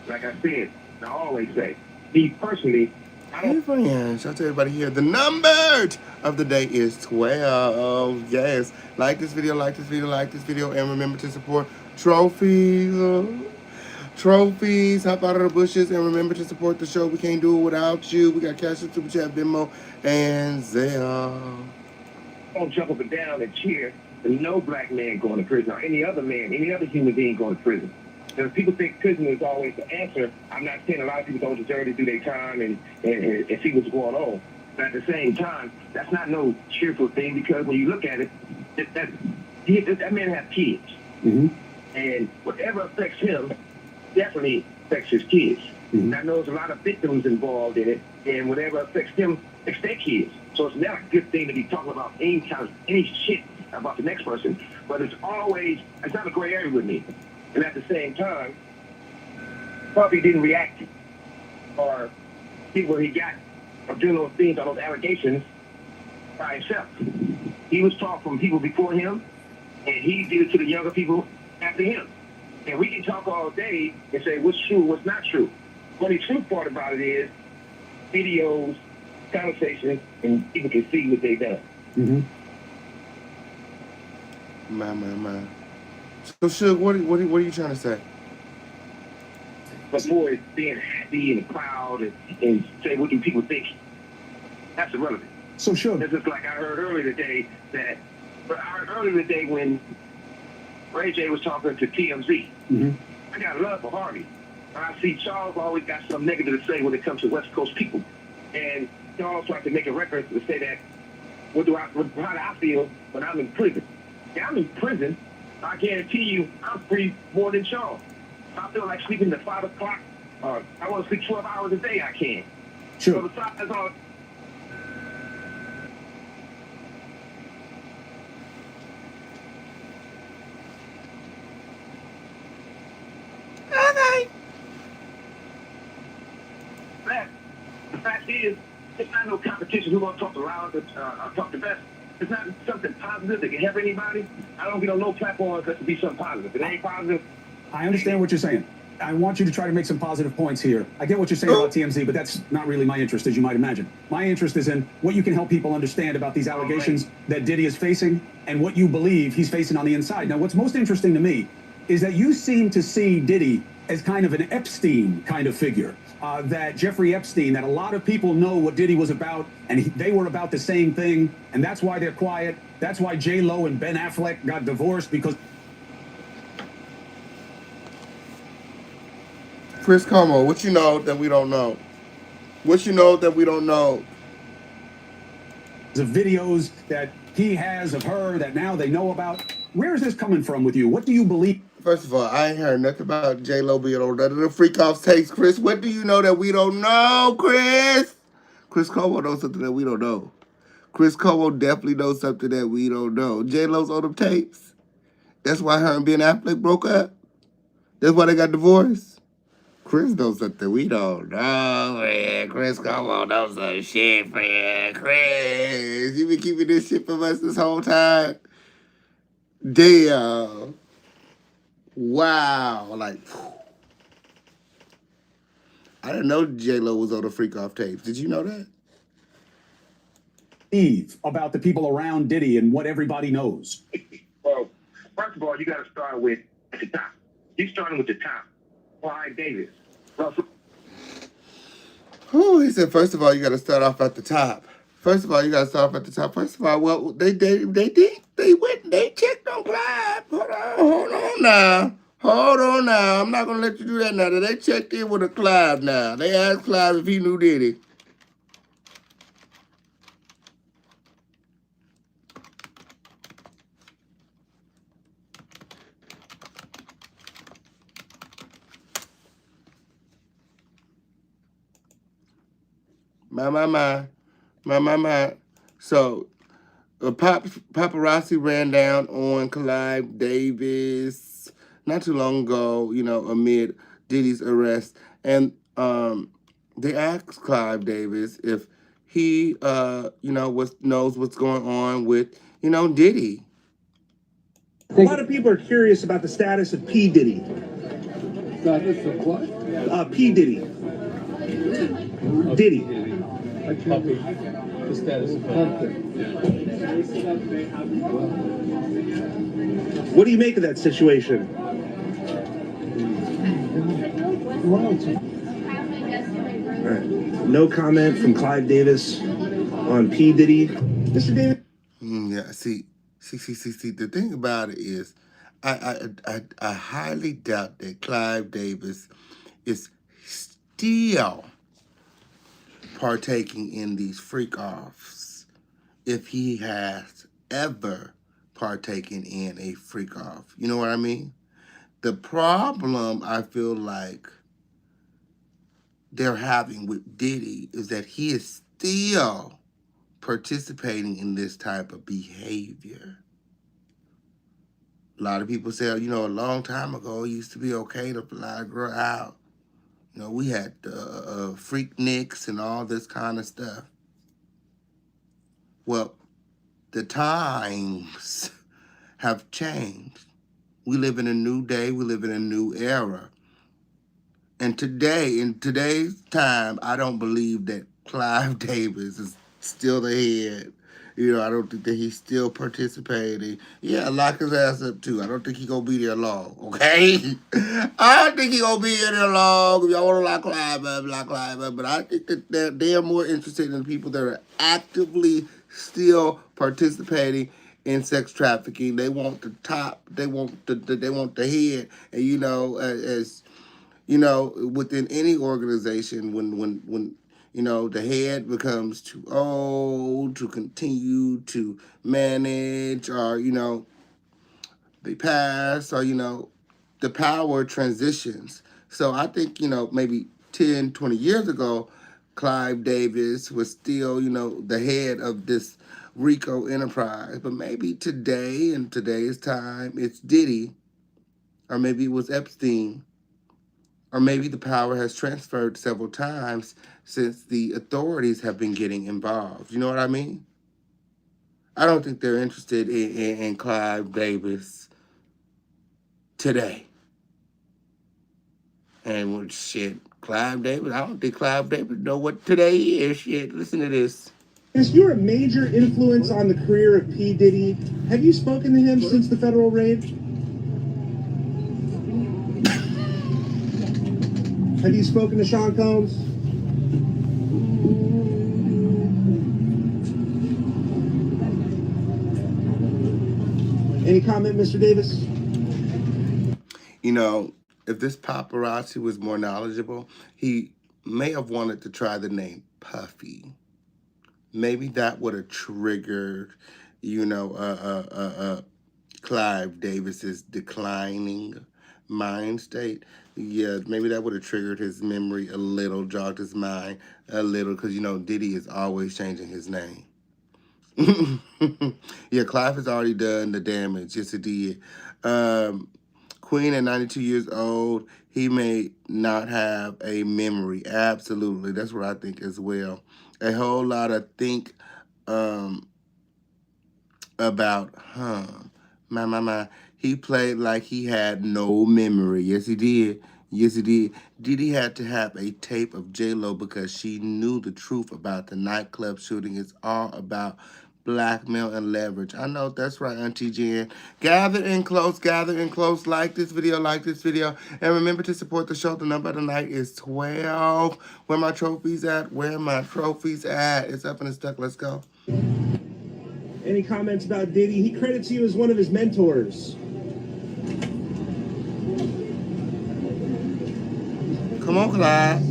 Like I said, I always say, me personally, Hey friends, shout out to everybody here. The number of the day is 12. Yes. Like this video, and remember to support trophies. Hop out of the bushes, and remember to support the show. We can't do it without you. We got Cassie, Super Chat, Venmo, and Zelle. don't jump up and down and cheer for no black man going to prison or any other man, any other human being going to prison. Because people think prison is always the answer. I'm not saying a lot of people don't deserve to do their time and see what's going on. But at the same time, that's not no cheerful thing, because when you look at it, that man has kids. Mm-hmm. And whatever affects him definitely affects his kids. Mm-hmm. I know there's a lot of victims involved in it, and whatever affects them affects their kids. So it's not a good thing to be talking about any shit about the next person, but it's not a gray area with me. And at the same time, probably didn't react or see where he got of doing those things, all those allegations by himself. He was taught from people before him, and he did it to the younger people after him. And we can talk all day and say what's true, what's not true. But the true part about it is videos, conversations, and people can see what they've done. Mm-hmm. My. So, Suge, what are you trying to say? Before it's being happy in the crowd and say what do people think, that's irrelevant. So, Suge. It's just like I heard earlier today when Ray J was talking to TMZ. Mm-hmm. I got love for Harvey. I see Charles always got something negative to say when it comes to West Coast people. And Charles tried to make a reference to say that, how do I feel when I'm in prison? Yeah, I'm in prison. I guarantee you I'm free more than Charles. I feel like sleeping at 5 o'clock. I want to sleep 12 hours a day, I can. Sure. So besides all... The fact is, it's not no competition who's going to talk the loudest or talk the best. It's not something positive that can help anybody. I don't get on no platform unless it be something positive. If it ain't positive... I understand what you're saying. I want you to try to make some positive points here. I get what you're saying about TMZ, but that's not really my interest, as you might imagine. My interest is in what you can help people understand about these allegations that Diddy is facing and what you believe he's facing on the inside. Now, what's most interesting to me is that you seem to see Diddy as kind of an Epstein kind of figure. That Jeffrey Epstein, that a lot of people know what Diddy was about, and they were about the same thing, and that's why they're quiet. That's why J-Lo and Ben Affleck got divorced, because... Chris Como, what you know that we don't know? What you know that we don't know? The videos that he has of her that now they know about. Where is this coming from with you? What do you believe? First of all, I ain't heard nothing about J-Lo being on none of the freak off takes, Chris. What do you know that we don't know, Chris? Chris Como knows something that we don't know. Chris Como definitely knows something that we don't know. J-Lo's on them tapes. That's why her and Ben Affleck broke up. That's why they got divorced. Chris knows something we don't know, man. Chris Como knows some shit, man. Chris, you been keeping this shit from us this whole time? Damn. Wow. Like, I didn't know J-Lo was on the freak off tapes. Did you know that? About the people around Diddy and what everybody knows. Well, first of all, you got to start with at the top. You're starting with the top. Clive Davis. He said, first of all, you got to start off at the top. First of all, you got to start off at the top. First of all, well, they checked on Clive. Hold on now. I'm not going to let you do that now. They checked in with a Clive now. They asked Clive if he knew Diddy. My. So, paparazzi ran down on Clive Davis not too long ago, amid Diddy's arrest. And they asked Clive Davis if he, knows what's going on with, Diddy. A lot of people are curious about the status of P. Diddy. Status of what? P. Diddy. Diddy. The status of puppy. What do you make of that situation? All right. No comment from Clive Davis on P. Diddy. Mr. Davis. Yeah, See. The thing about it is, I highly doubt that Clive Davis is still partaking in these freak offs if he has ever partaken in a freak off. You know what I mean? The problem I feel like they're having with Diddy is that he is still participating in this type of behavior. A lot of people say, you know, a long time ago, it used to be okay to fly a girl out. You know, we had freak nicks and all this kind of stuff. Well, the times have changed. We live in a new day. We live in a new era. And today, in today's time, I don't believe that Clive Davis is still the head. You know, I don't think that he's still participating. Yeah, lock his ass up too. I don't think he's gonna be there long, okay? I don't think he's gonna be there long. If y'all wanna lock Clive up. But I think that they're more interested in people that are actively still participating in sex trafficking. They want the top, they want the head. And you know, as you know, within any organization, when you know, the head becomes too old to continue to manage, or, you know, they pass, or, you know, the power transitions. So I think, you know, maybe 10, 20 years ago, Clive Davis was still, you know, the head of this RICO enterprise. But maybe today, in today's time, it's Diddy, or maybe it was Epstein, or maybe the power has transferred several times since the authorities have been getting involved. You know what I mean? I don't think they're interested in Clive Davis today. And with shit, Clive Davis, I don't think Clive Davis know what today is. Shit, listen to this. Yes, you're a major influence on the career of P. Diddy. Have you spoken to him since the federal raid? Have you spoken to Sean Combs? Any comment, Mr. Davis? You know, if this paparazzi was more knowledgeable, he may have wanted to try the name Puffy. Maybe that would have triggered, you know, Clive Davis's declining mind state. Yeah, maybe that would have triggered his memory a little, jogged his mind a little, because, you know, Diddy is always changing his name. Yeah, Clive has already done the damage. Yes, it did. Queen at 92 years old, he may not have a memory. Absolutely. That's what I think as well. A whole lot of think about, my. He played like he had no memory. Yes, he did. Yes, he did. Diddy had to have a tape of J-Lo because she knew the truth about the nightclub shooting. It's all about blackmail and leverage. I know, that's right, Auntie Jen. Gather in close, like this video, and remember to support the show. The number tonight is 12. Where my trophies at? It's up and it's stuck. Let's go. Any comments about Diddy? He credits you as one of his mentors. Come on, Clive.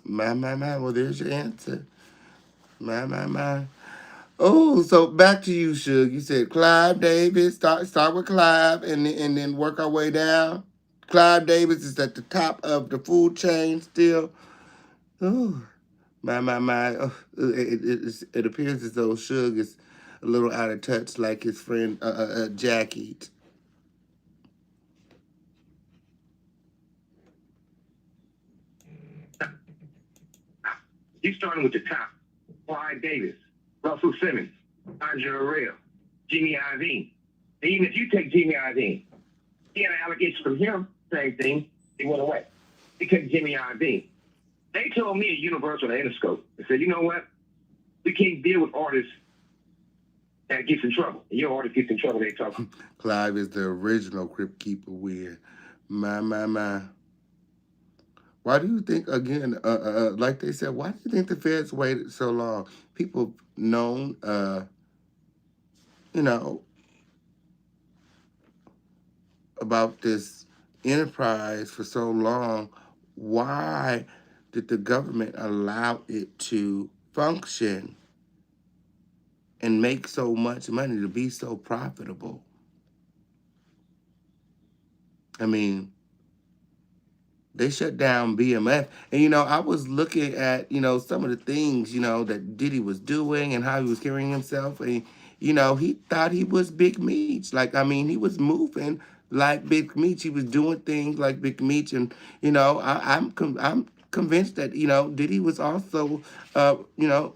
My. Well, there's your answer. My. Oh, so back to you, Suge. You said Clive Davis. Start with Clive and then work our way down. Clive Davis is at the top of the food chain still. Oh, my. Oh, it appears as though Suge is a little out of touch, like his friend Jackie. You starting with the top. Clive Davis, Russell Simmons, Andre Arell, Jimmy Iovine. And even if you take Jimmy Iovine, he had an allegation from him, same thing, he went away. He took Jimmy Iovine. They told me at Universal and Interscope, they said, you know what? We can't deal with artists that gets in trouble. And your artist gets in trouble, they talk. Clive is the original Crypt Keeper weird. My. Why do you think, again, like they said, why do you think the feds waited so long? People known, you know, about this enterprise for so long. Why did the government allow it to function and make so much money, to be so profitable? I mean, they shut down BMF. And, you know, I was looking at, you know, some of the things, you know, that Diddy was doing and how he was carrying himself. And, you know, he thought he was Big Meech. Like, I mean, he was moving like Big Meech. He was doing things like Big Meech. And, you know, I'm convinced that, you know, Diddy was also, you know,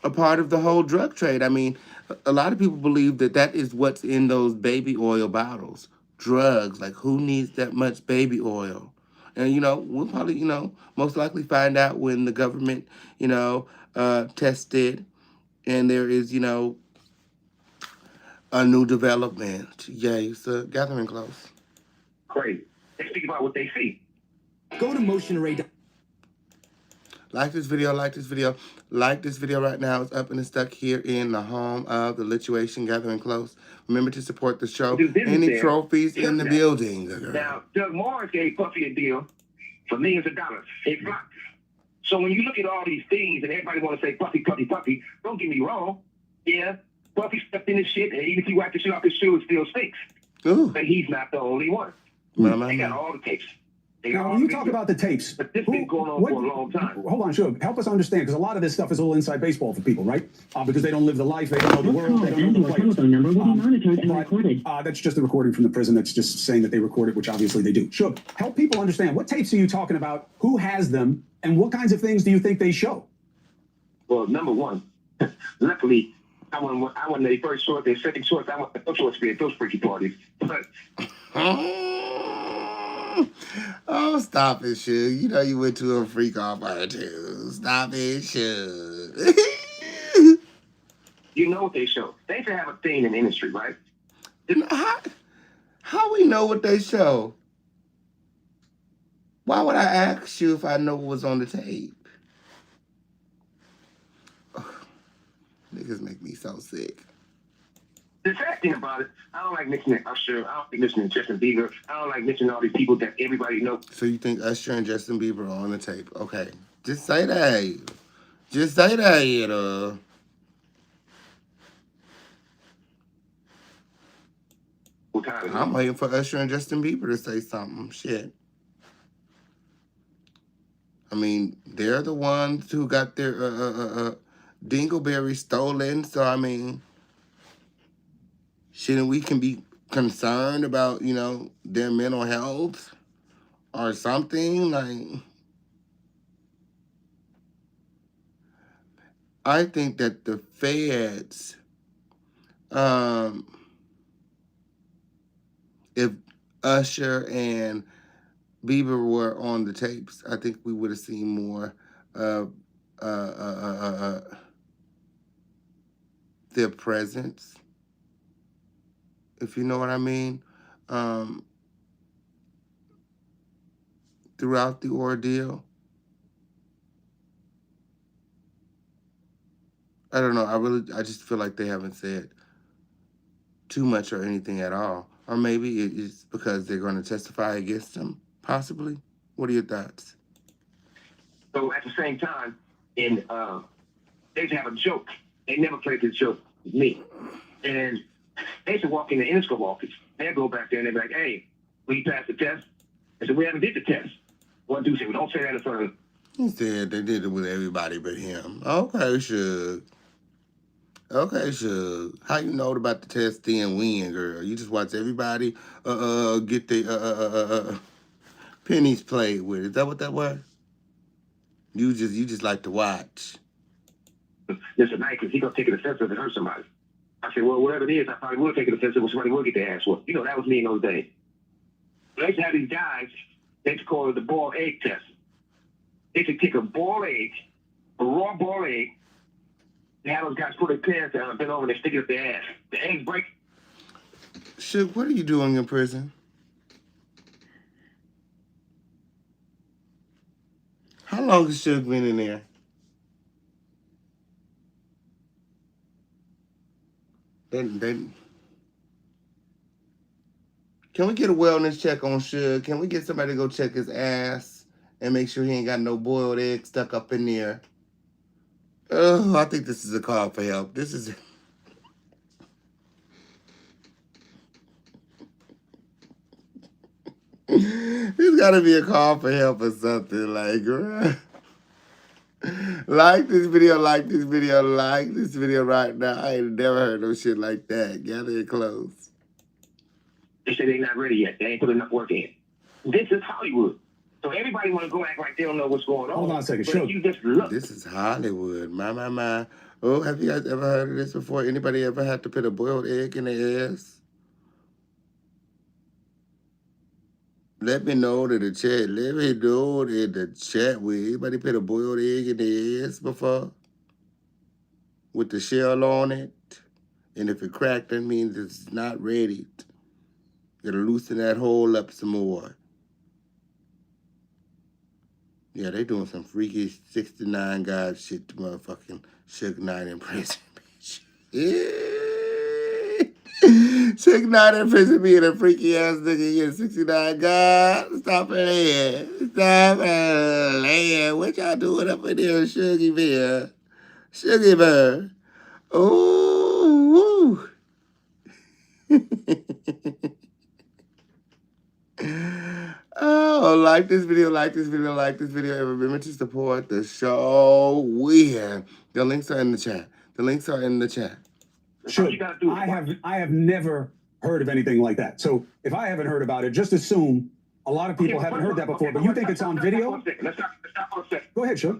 a part of the whole drug trade. I mean, a lot of people believe that that is what's in those baby oil bottles. Drugs. Like, who needs that much baby oil? And, you know, we'll probably, you know, most likely find out when the government, you know, tested and there is, you know, a new development. Yay, it's a gathering close. Crazy. They speak about what they see. Go to motionarray.com. Like this video, like this video, like this video right now. It's up and it's stuck here in the home of the Lituation Gathering Close. Remember to support the show. Any trophies in the building. Now, Doug Morris gave Puffy a deal for millions of dollars. It flopped. So when you look at all these things and everybody want to say Puffy, Puffy, Puffy, don't get me wrong. Yeah, Puffy stepped in his shit, and even if he wiped the shit off his shoe, it still stinks. Ooh. But he's not the only one. They got all the tapes. Now, when you talk about the tapes, but this been going on for a long time. Hold on, Suge. Help us understand, because a lot of this stuff is a little inside baseball for people, right? Because they don't live the life, they don't know the world, they don't know the players. Telephone number will be monitored and recorded. That's just the recording from the prison. That's just saying that they recorded, which obviously they do. Suge, help people understand. What tapes are you talking about? Who has them? And what kinds of things do you think they show? Well, number one, luckily, I wasn't their first source, their second source. I went to those sources at those freaky parties. But oh, stop it, Suge. You know you went to a freak off party too. Stop it, Suge. You know what they show. They should have a thing in the industry, right? How we know what they show? Why would I ask you if I know what was on the tape? Ugh, niggas make me so sick. The sad thing about it, I don't like mentioning Usher. I don't like mentioning Justin Bieber. I don't like mentioning all these people that everybody knows. So you think Usher and Justin Bieber are on the tape? Okay. Just say that. Just say that. I'm waiting for Usher and Justin Bieber to say something. Shit. I mean, they're the ones who got their dingleberry stolen. So, I mean, shouldn't we can be concerned about, you know, their mental health or something? Like, I think that the feds, if Usher and Bieber were on the tapes, I think we would have seen more of their presence, if you know what I mean, throughout the ordeal. I don't know. I just feel like they haven't said too much or anything at all. Or maybe it's because they're going to testify against him, possibly. What are your thoughts? So at the same time, they used to have a joke. They never played this joke with me. And they used to walk in the Interscope office. They'd go back there and they'd be like, hey, will you pass the test? I said, we haven't did the test. One dude said, well, don't say that in front of him. He said they did it with everybody but him. Okay, Suge. Okay, Suge. How you know about the test then when, girl? You just watch everybody get their pennies played with. Is that what that was? You just like to watch. It's a night because he gonna take it offensive and hurt somebody. I said, well, whatever it is, I probably will take it offensive when somebody will get their ass whooped. You know, that was me in those days. They used to have these guys, they used to call it the boiled egg test. They used to take a boiled egg, a raw boiled egg, and have those guys put their pants down and bend over and they stick it up their ass. The eggs break. Suge, what are you doing in prison? long has Suge been in there? Can we get a wellness check on Suge? Can we get somebody to go check his ass and make sure he ain't got no boiled egg stuck up in there? Oh, I think this is a call for help. This is... There's got to be a call for help or something. Like this video, like this video, like this video right now. I ain't never heard no shit like that. Gather it close. They say they're not ready yet. They ain't put enough work in. This is Hollywood. So everybody want to go act like they don't know what's going on. Hold on a second. But Sure. if you just look. This is Hollywood. My. Oh, have you guys ever heard of this before? Anybody ever had to put a boiled egg in their ass? Let me know in the chat. Let me know in the chat. Will anybody put a boiled egg in their ass before? With the shell on it? And if it cracked, that means it's not ready. You gotta loosen that hole up some more. Yeah, they doing some freaky 69 guys shit to motherfucking Suge Knight in prison, bitch. Suge Knight in prison being a freaky ass nigga here, 69 guys. Stop playing. Stop playing. What y'all doing up in there, Sugie Bear? Sugie Bear. Ooh. Oh, like this video, like this video, like this video. And remember to support the show. The links are in the chat. The links are in the chat. Sure. I have never heard of anything like that. So if I haven't heard about it, just assume a lot of people haven't heard that before. But you think it's on video? Let's stop for a second. Go ahead, sure.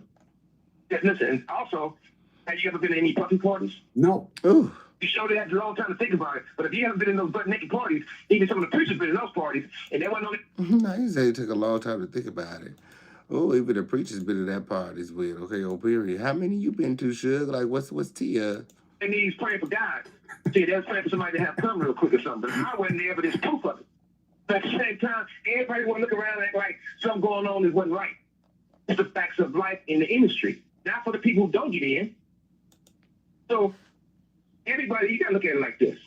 Yeah, listen, and also, have you ever been to any puppy parties? No. Ooh. You sure they had a long time to think about it. But if you haven't been in those butt naked parties, even some of the preachers been in those parties, and they wasn't on No, you say it took a long time to think about it. Oh, even the preacher's been in that parties with. Okay, oh, period. How many you been to, Suge? Like, what's Tia? And he's praying for God. See, they was praying for somebody to have come real quick or something. But I wasn't there, but there's proof of it. But at the same time, everybody want to look around and act like something going on that wasn't right. It's the facts of life in the industry, not for the people who don't get in. So, everybody, you got to look at it like this.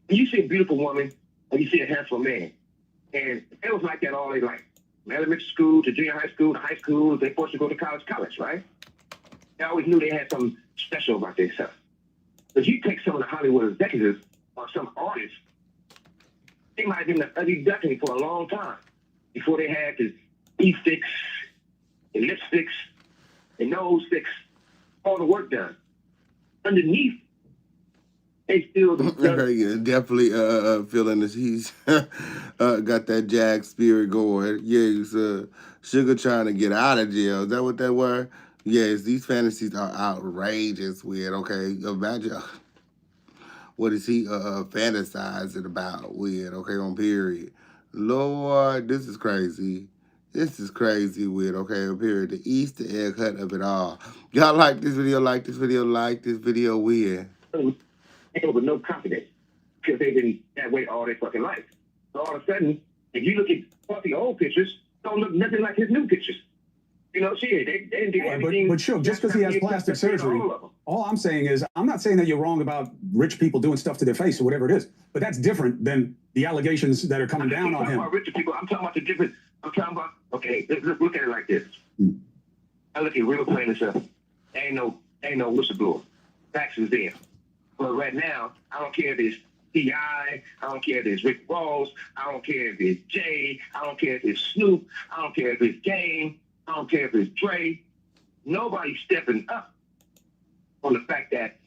When you see a beautiful woman or you see a handsome man, and it was like that all their life. From elementary school to junior high school to high school, they forced to go to college, right? They always knew they had something special about themselves. But you take some of the Hollywood executives or some artists, they might have been the ugly duckling for a long time before they had the teeth fix, the lipsticks, the nose fix, all the work done. Underneath, they still Yeah, definitely feeling this. He's got that Jag spirit going. Yes, Sugar trying to get out of jail. Is that what that were? Yes, these fantasies are outrageous. Weird. Okay, imagine what is he fantasizing about? Weird. Okay, on period. Lord, this is crazy. This is crazy weird, okay, period. The Easter egg hunt of it all. Y'all like this video, like this video, like this video, weird. With no confidence because they've been that way all their fucking life. So all of a sudden, if you look at Puffy old pictures, don't look nothing like his new pictures. You know, they didn't do anything. But sure, just because he has plastic surgery, all I'm saying is, I'm not saying that you're wrong about rich people doing stuff to their face or whatever it is, but that's different than the allegations that are coming down on him. About richer people, I'm talking about the different. I'm talking about, okay, let's look at it like this. I look at real plain and simple. Ain't no whistleblower. Facts is there. But right now, I don't care if it's T.I., I don't care if it's Rick Ross, I don't care if it's Jay, I don't care if it's Snoop, I don't care if it's Game, I don't care if it's Dre. Nobody's stepping up on the fact that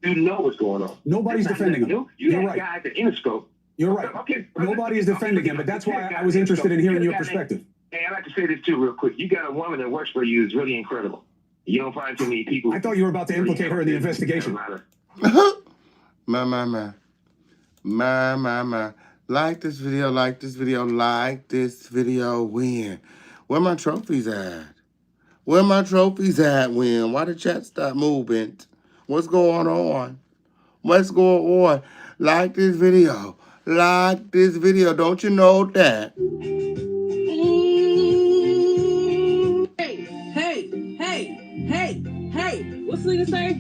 you know what's going on. Nobody's defending him. You're right. Guys at Interscope. You're right. Okay. Nobody is defending him, but that's why I was interested in hearing your perspective. Hey, I'd like to say this too real quick. You got a woman that works for you is really incredible. You don't find too many people. I thought you were about to implicate her in the investigation. My. Like this video, like this video, like this video, win. Where my trophies at? Where my trophies at, win? Why the chat stop moving? What's going on? What's going on? Like this video. Like this video. Don't you know that? What's the nigga say?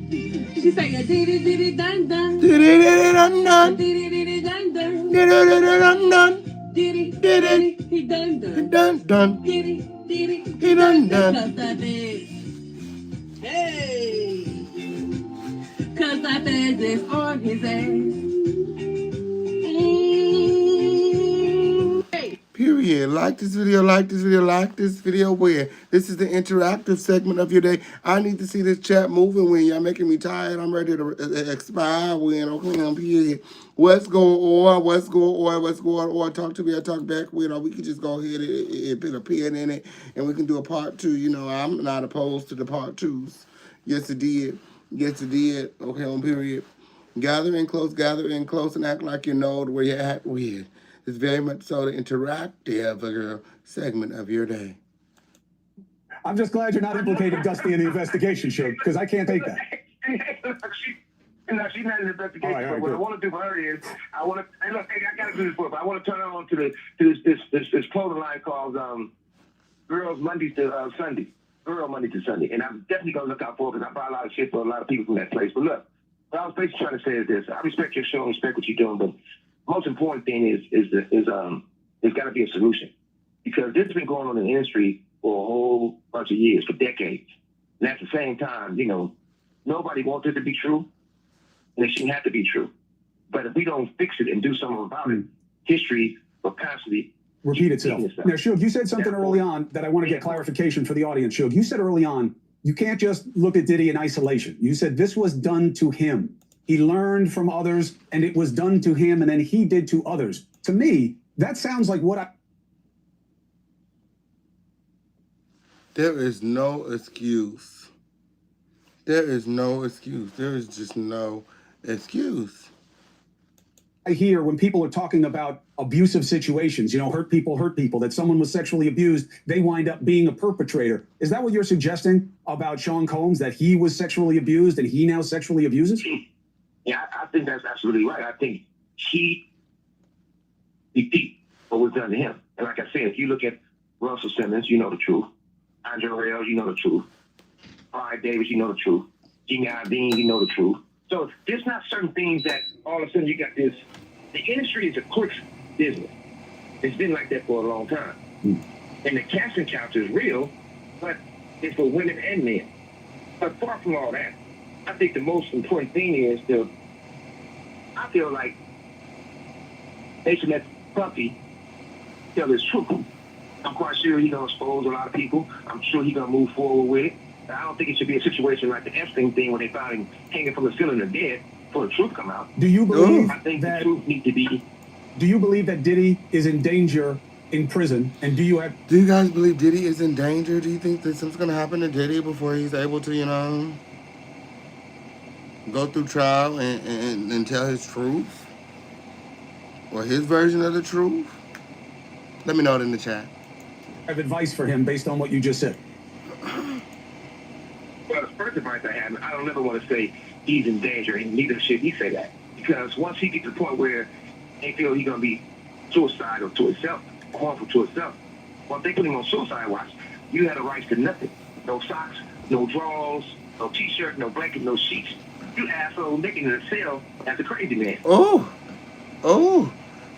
She say a diddy diddy dun dun. Diddy dun dun. Diddy diddy dun dun. Diddy dun dun. Diddy Diddy. he dun dun. Dun dun. Diddy He dun dun. Cause I did. Hey. Cause I did this on his ass. Hey. Period. Like this video, like this video, like this video. Where this is the interactive segment of your day. I need to see this chat moving when y'all making me tired. I'm ready to expire when. Okay, on period. What's going on? What's going on? What's going on? Talk to me. I talk back with. Or we can just go ahead and put a pin in it, and we can do a part 2. You know, I'm not opposed to the part 2s. Yes, it did. Yes, it did. Okay, on period. Gather in close, and act like you know where you're at with. It's very much so the interactive segment of your day. I'm just glad you're not implicating Dusty in the investigation, Suge, because I can't take that. No, she's not in the investigation. All right, but what good. I want to do for her is, I want to. Hey, look, hey, I got to do this for her. But I want to turn her on to this clothing line called Girls Monday to Sunday. Girl Monday to Sunday, and I'm definitely gonna look out for her because I buy a lot of shit for a lot of people from that place. But look, what I was basically trying to say is this: I respect your show, and respect what you're doing, but most important thing is there's got to be a solution, because this has been going on in the industry for a whole bunch of years, for decades. And at the same time, you know, nobody wants it to be true, and it shouldn't have to be true. But if we don't fix it and do something about it, history will constantly repeat itself. Now, Suge, you said something early on that I want to get clarification for the audience. Suge, you said early on, you can't just look at Diddy in isolation. You said this was done to him. He learned from others, and it was done to him, and then he did to others. To me, that sounds like what I... There is no excuse. There is no excuse. There is just no excuse. I hear when people are talking about abusive situations, you know, hurt people, that someone was sexually abused, they wind up being a perpetrator. Is that what you're suggesting about Sean Combs, that he was sexually abused and he now sexually abuses? Yeah, I think that's absolutely right. I think he repeat what was done to him. And like I said, if you look at Russell Simmons, you know the truth. Andre Rails, you know the truth. Clive Davis, you know the truth. Jimmy Iovine, you know the truth. So there's not certain things that all of a sudden you got this. The industry is a quick business. It's been like that for a long time. And the casting couch is real, but it's for women and men. But far from all that, I think the most important thing is I feel like they should let Puffy tell his truth. I'm quite sure he's going to expose a lot of people. I'm sure he's going to move forward with it. But I don't think it should be a situation like the Epstein thing when they found him hanging from the ceiling and dead before the truth come out. Do you believe I think that the truth needs to be... Do you believe that Diddy is in danger in prison? And do you guys believe Diddy is in danger? Do you think that something's going to happen to Diddy before he's able to, you know, go through trial and tell his truth? Or his version of the truth? Let me know it in the chat. have advice for him based on what you just said? Well, the first advice I have, I don't ever want to say he's in danger, and neither should he say that. Because once he gets to the point where they feel he's going to be suicidal to himself, harmful to himself, once they put him on suicide watch, you have the rights to nothing. No socks, no drawers, no T-shirt, no blanket, no sheets. You asshole naked in a cell as a crazy man. Oh.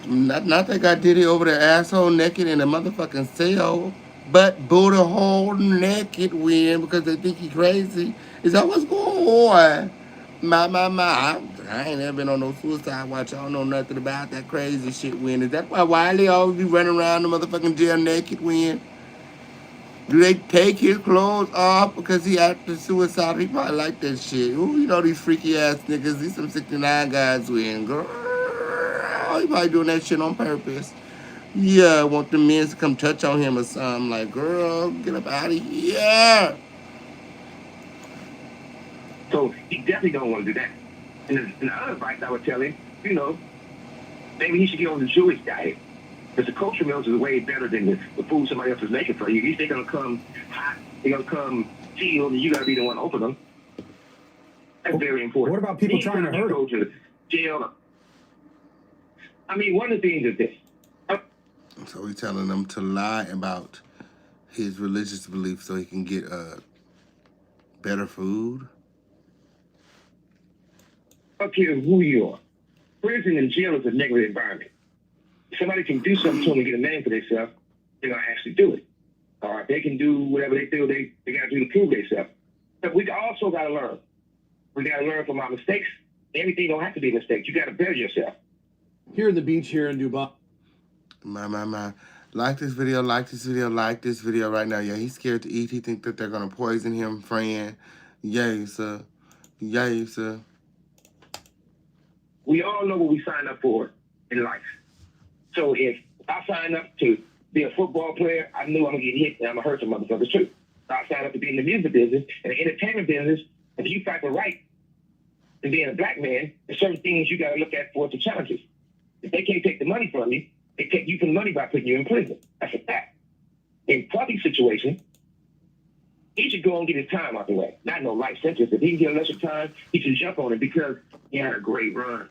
Not they got Diddy over there asshole naked in a motherfucking cell, but booty hole naked because they think he crazy. Is that what's going on? My. I ain't never been on no suicide watch. I don't know nothing about that crazy shit Is that why Wiley always be running around the motherfucking jail naked Do they take his clothes off because he acted suicide? He probably like that shit. Ooh, you know these freaky ass niggas. These some 69 guys girl. He probably doing that shit on purpose. Yeah, want the men to come touch on him or something. Like, girl, get up out of here. So he definitely don't want to do that. And the other advice I would tell him, maybe he should get on the Jewish diet. Because the kosher meals is way better than the food somebody else is making for you. At least they're going to come hot, they're going to come sealed, and you got to be the one to open them. That's very important. What about people trying to hurt him? Go to jail. One of the things is this. So he's telling them to lie about his religious beliefs so he can get better food. don't care who you are. Prison and jail is a negative environment. If somebody can do something to them and get a name for themselves, they're going to actually do it. All right, they can do whatever they feel they got to do to prove themselves. But we also got to learn. We got to learn from our mistakes. Everything don't have to be a mistake. You got to better yourself. Here in the beach here in Dubai. My. Like this video, like this video, like this video right now. Yeah, he's scared to eat. He think that they're going to poison him, friend. Yay, sir. Yay, sir. We all know what we signed up for in life. So if I sign up to be a football player, I knew I'm going to get hit and I'm going to hurt some motherfuckers too. I signed up to be in the music business and the entertainment business. If you fight the right and being a black man, there's certain things you got to look at for the challenges. If they can't take the money from you, they take you for the money by putting you in prison. That's a fact. In Puppy's situation, he should go and get his time out the way. Not no life sentence. If he can get lesser time, he should jump on it because he had a great run.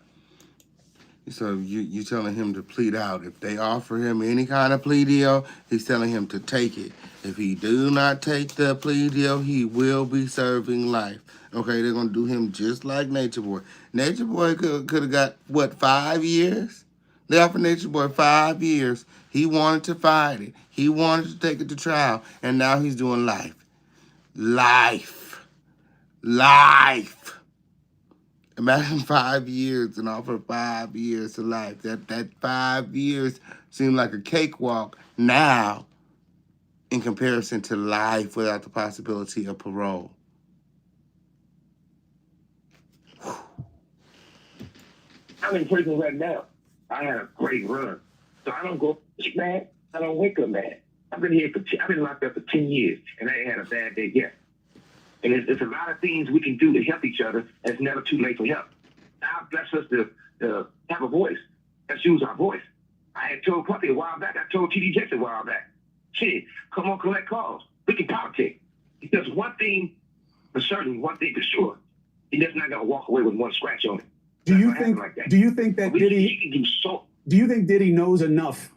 So you telling him to plead out. If they offer him any kind of plea deal, he's telling him to take it. If he do not take the plea deal, he will be serving life. Okay, they're going to do him just like Nature Boy. Nature Boy could have got, what, 5 years? They offered Nature Boy 5 years. He wanted to fight it. He wanted to take it to trial. And now he's doing life. Life. Imagine 5 years and offer 5 years to life. That 5 years seemed like a cakewalk now in comparison to life without the possibility of parole. I'm in prison right now. I had a great run. So I don't go mad. I don't wake up mad. I've been locked up for 10 years, and I ain't had a bad day yet. And there's a lot of things we can do to help each other. It's never too late for help. God bless us to have a voice. Let's use our voice. I had told Puppy a while back. I told T.D. Jackson a while back. Shit, come on, collect calls. We can politic. Because one thing for certain, one thing for sure, he just not going to walk away with one scratch on it. Do you think that Diddy? He can do so. Do you think Diddy knows enough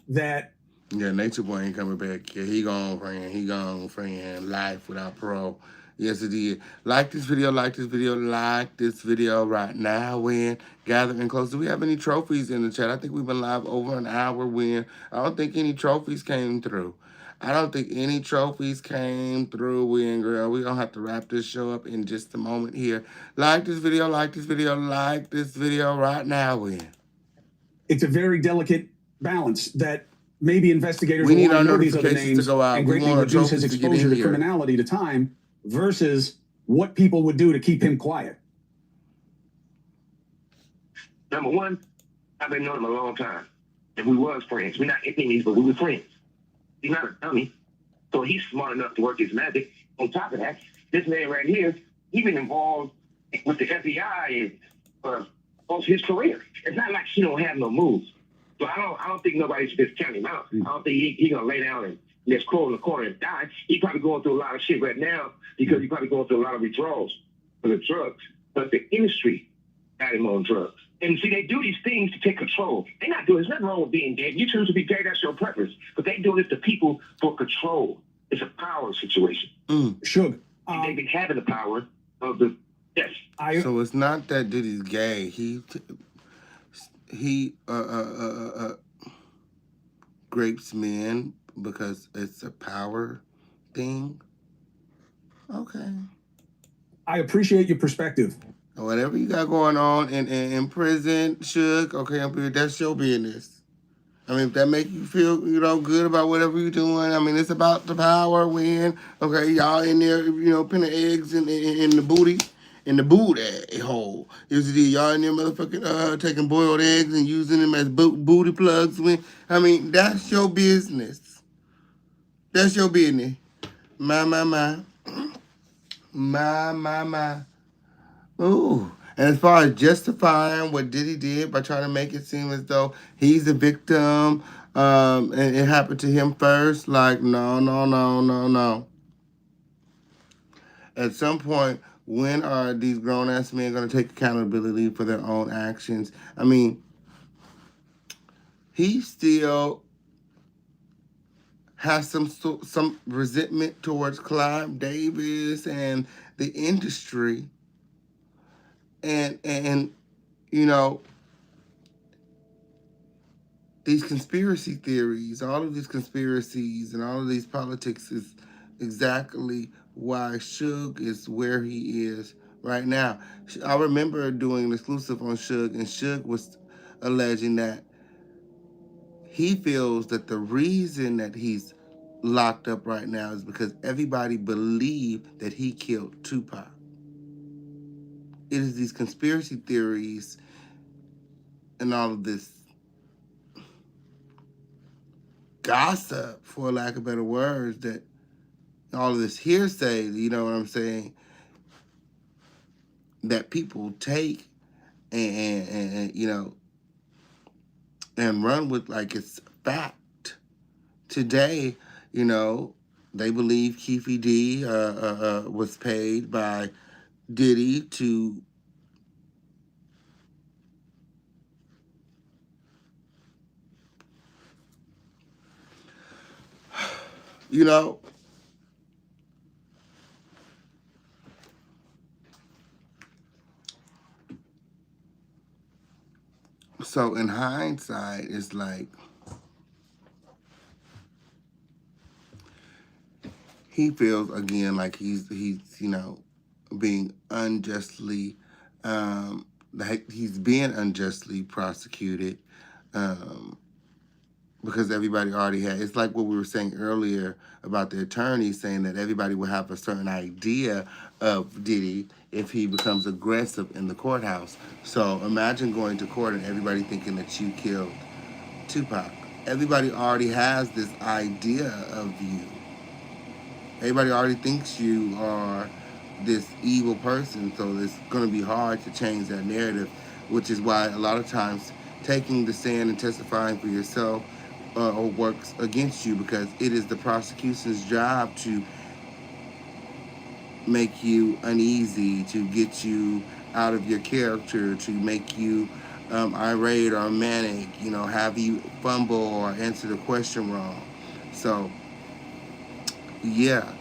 that? Yeah, Nature Boy ain't coming back. Yeah, he gone, friend. He gone, friend. Life without parole. Yes, it did. Like this video, like this video, like this video right now. When gathering close. Do we have any trophies in the chat? I think we've been live over an hour. When I don't think any trophies came through. I don't think any trophies came through, Win Girl. We're going to have to wrap this show up in just a moment here. Like this video, like this video, like this video right now, Win. It's a very delicate balance that maybe investigators we need will our know these other notifications names to go out. and We greatly want our reduce his trophies to get exposure in to here. criminality to time versus what people would do to keep him quiet. Number one, I've been knowing him a long time. And we was friends. We're not enemies, but we were friends. He's not a dummy. So he's smart enough to work his magic. On top of that, this man right here, he's been involved with the FBI for most of his career. It's not like he don't have no moves. So I don't think nobody should just count him out. I don't think he gonna lay down and just crawl in the corner and die. He's probably going through a lot of shit right now because he's probably going through a lot of withdrawals for the drugs. But the industry got him on drugs. And see, they do these things to take control. They're not doing, there's nothing wrong with being dead. You choose to be dead, that's your preference. But they do this to people for control. It's a power situation. Suge. They've been having the power of the, yes. So it's not that Diddy's gay. He grapes men because it's a power thing. Okay. I appreciate your perspective. Whatever you got going on in prison, Suge, okay, that's your business. I mean, if that make you feel, good about whatever you're doing, I mean, it's about the power, win. Okay, y'all in there, pinning eggs in the booty, hole. Y'all in there motherfucking taking boiled eggs and using them as booty plugs. I mean, that's your business. That's your business. My. Ooh. And as far as justifying what Diddy did by trying to make it seem as though he's the victim, and it happened to him first, like, no. At some point, when are these grown-ass men going to take accountability for their own actions? I mean, he still has some resentment towards Clive Davis and the industry. And you know, these conspiracy theories, all of these conspiracies and all of these politics is exactly why Suge is where he is right now. I remember doing an exclusive on Suge, and Suge was alleging that he feels that the reason that he's locked up right now is because everybody believed that he killed Tupac. It is these conspiracy theories and all of this gossip, for lack of better words, that all of this hearsay, you know what I'm saying, that people take and you know, and run with like it's fact. Today, you know, they believe Keefe D was paid by Diddy to you know, so in hindsight, it's like he feels again like he's you know being unjustly like he's being unjustly prosecuted because everybody already had. It's like what we were saying earlier about the attorney saying that everybody will have a certain idea of Diddy if he becomes aggressive in the courthouse. So imagine going to court and everybody thinking that you killed Tupac. Everybody already has this idea of you. Everybody already thinks you are this evil person, so it's going to be hard to change that narrative, which is why a lot of times taking the stand and testifying for yourself works against you, because it is the prosecution's job to make you uneasy, to get you out of your character, to make you irate or manic, you know, have you fumble or answer the question wrong. So, yeah,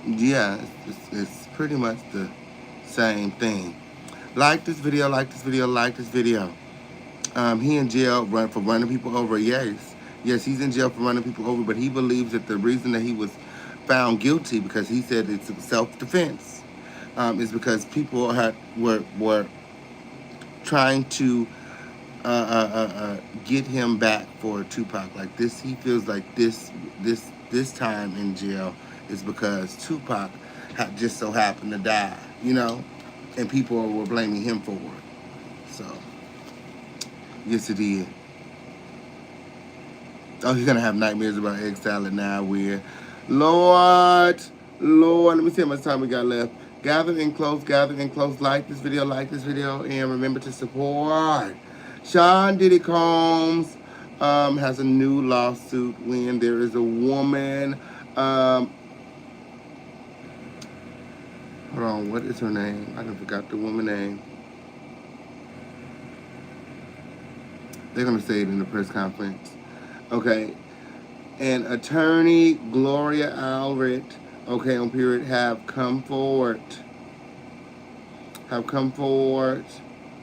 it's pretty much the same thing. Like this video, like this video, like this video. He in jail for running people over. Yes, he's in jail for running people over, but he believes that the reason that he was found guilty, because he said it's self-defense, is because people were trying to get him back for Tupac. Like this, he feels like this time in jail is because Tupac had just so happened to die, you know, and people were blaming him for it. So, yes, it did. Oh, he's gonna have nightmares about egg salad now. Weird. Lord, let me see how much time we got left. Gather in close. Like this video, and remember to support. Sean Diddy Combs has a new lawsuit when there is a woman. Hold on, what is her name? I forgot the woman's name. They're gonna say it in the press conference. Okay, and attorney Gloria Allred, okay, on period, have come forward,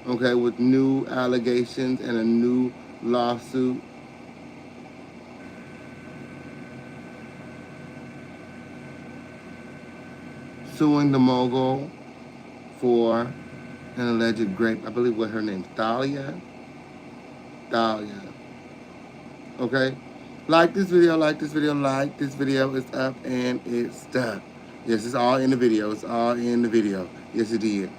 okay, with new allegations and a new lawsuit. Suing the mogul for an alleged rape. I believe what her name's Thalia. Okay, like this video, it's up and it's stuck. Yes, it's all in the video. Yes, it did.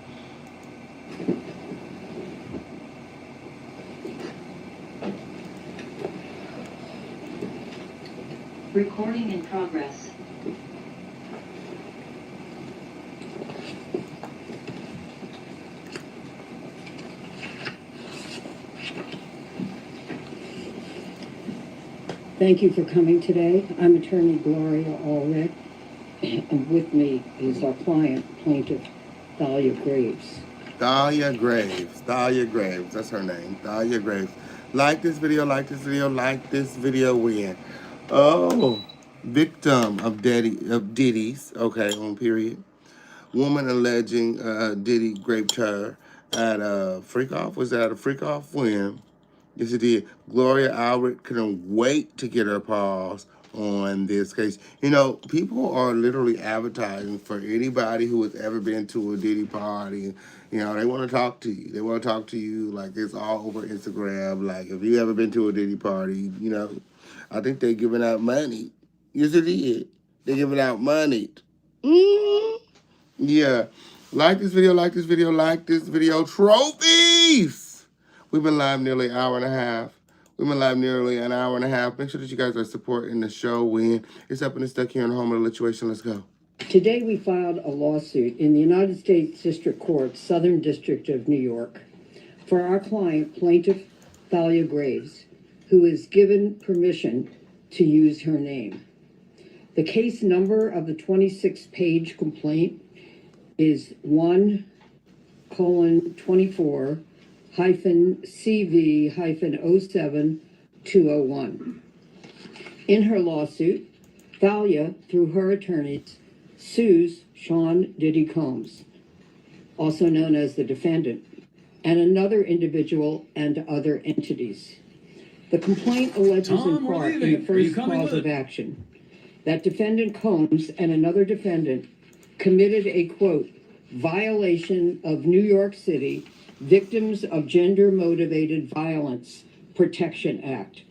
Recording in progress. Thank you for coming today. I'm attorney Gloria Allred, and with me is our client, plaintiff Thalia Graves. Thalia Graves, that's her name, Thalia Graves. Like this video, when. Oh, victim of Diddy's, okay, on period. Woman alleging Diddy raped her at a freak off. Was that a freak off when? Yes, it did. Gloria Albert couldn't wait to get her paws on this case. You know, people are literally advertising for anybody who has ever been to a Diddy party. You know, they want to talk to you. They want to talk to you like it's all over Instagram. Like, if you ever been to a Diddy party, you know, I think they're giving out money. Yes, it is. They're giving out money. Yeah. Like this video, like this video, like this video. Trophies! We've been live nearly an hour and a half. We've been live nearly an hour and a half. Make sure that you guys are supporting the show when it's up and it's stuck here in the home of the lituation. Let's go. Today we filed a lawsuit in the United States District Court, Southern District of New York, for our client, plaintiff Thalia Graves, who is given permission to use her name. The case number of the 26-page complaint is 1:24-CV-07-201. In her lawsuit, Thalia, through her attorneys, sues Sean Diddy Combs, also known as the defendant, and another individual and other entities. The complaint alleges in part in the first cause of action that defendant Combs and another defendant committed a, quote, violation of New York City Victims of Gender-Motivated Violence Protection Act.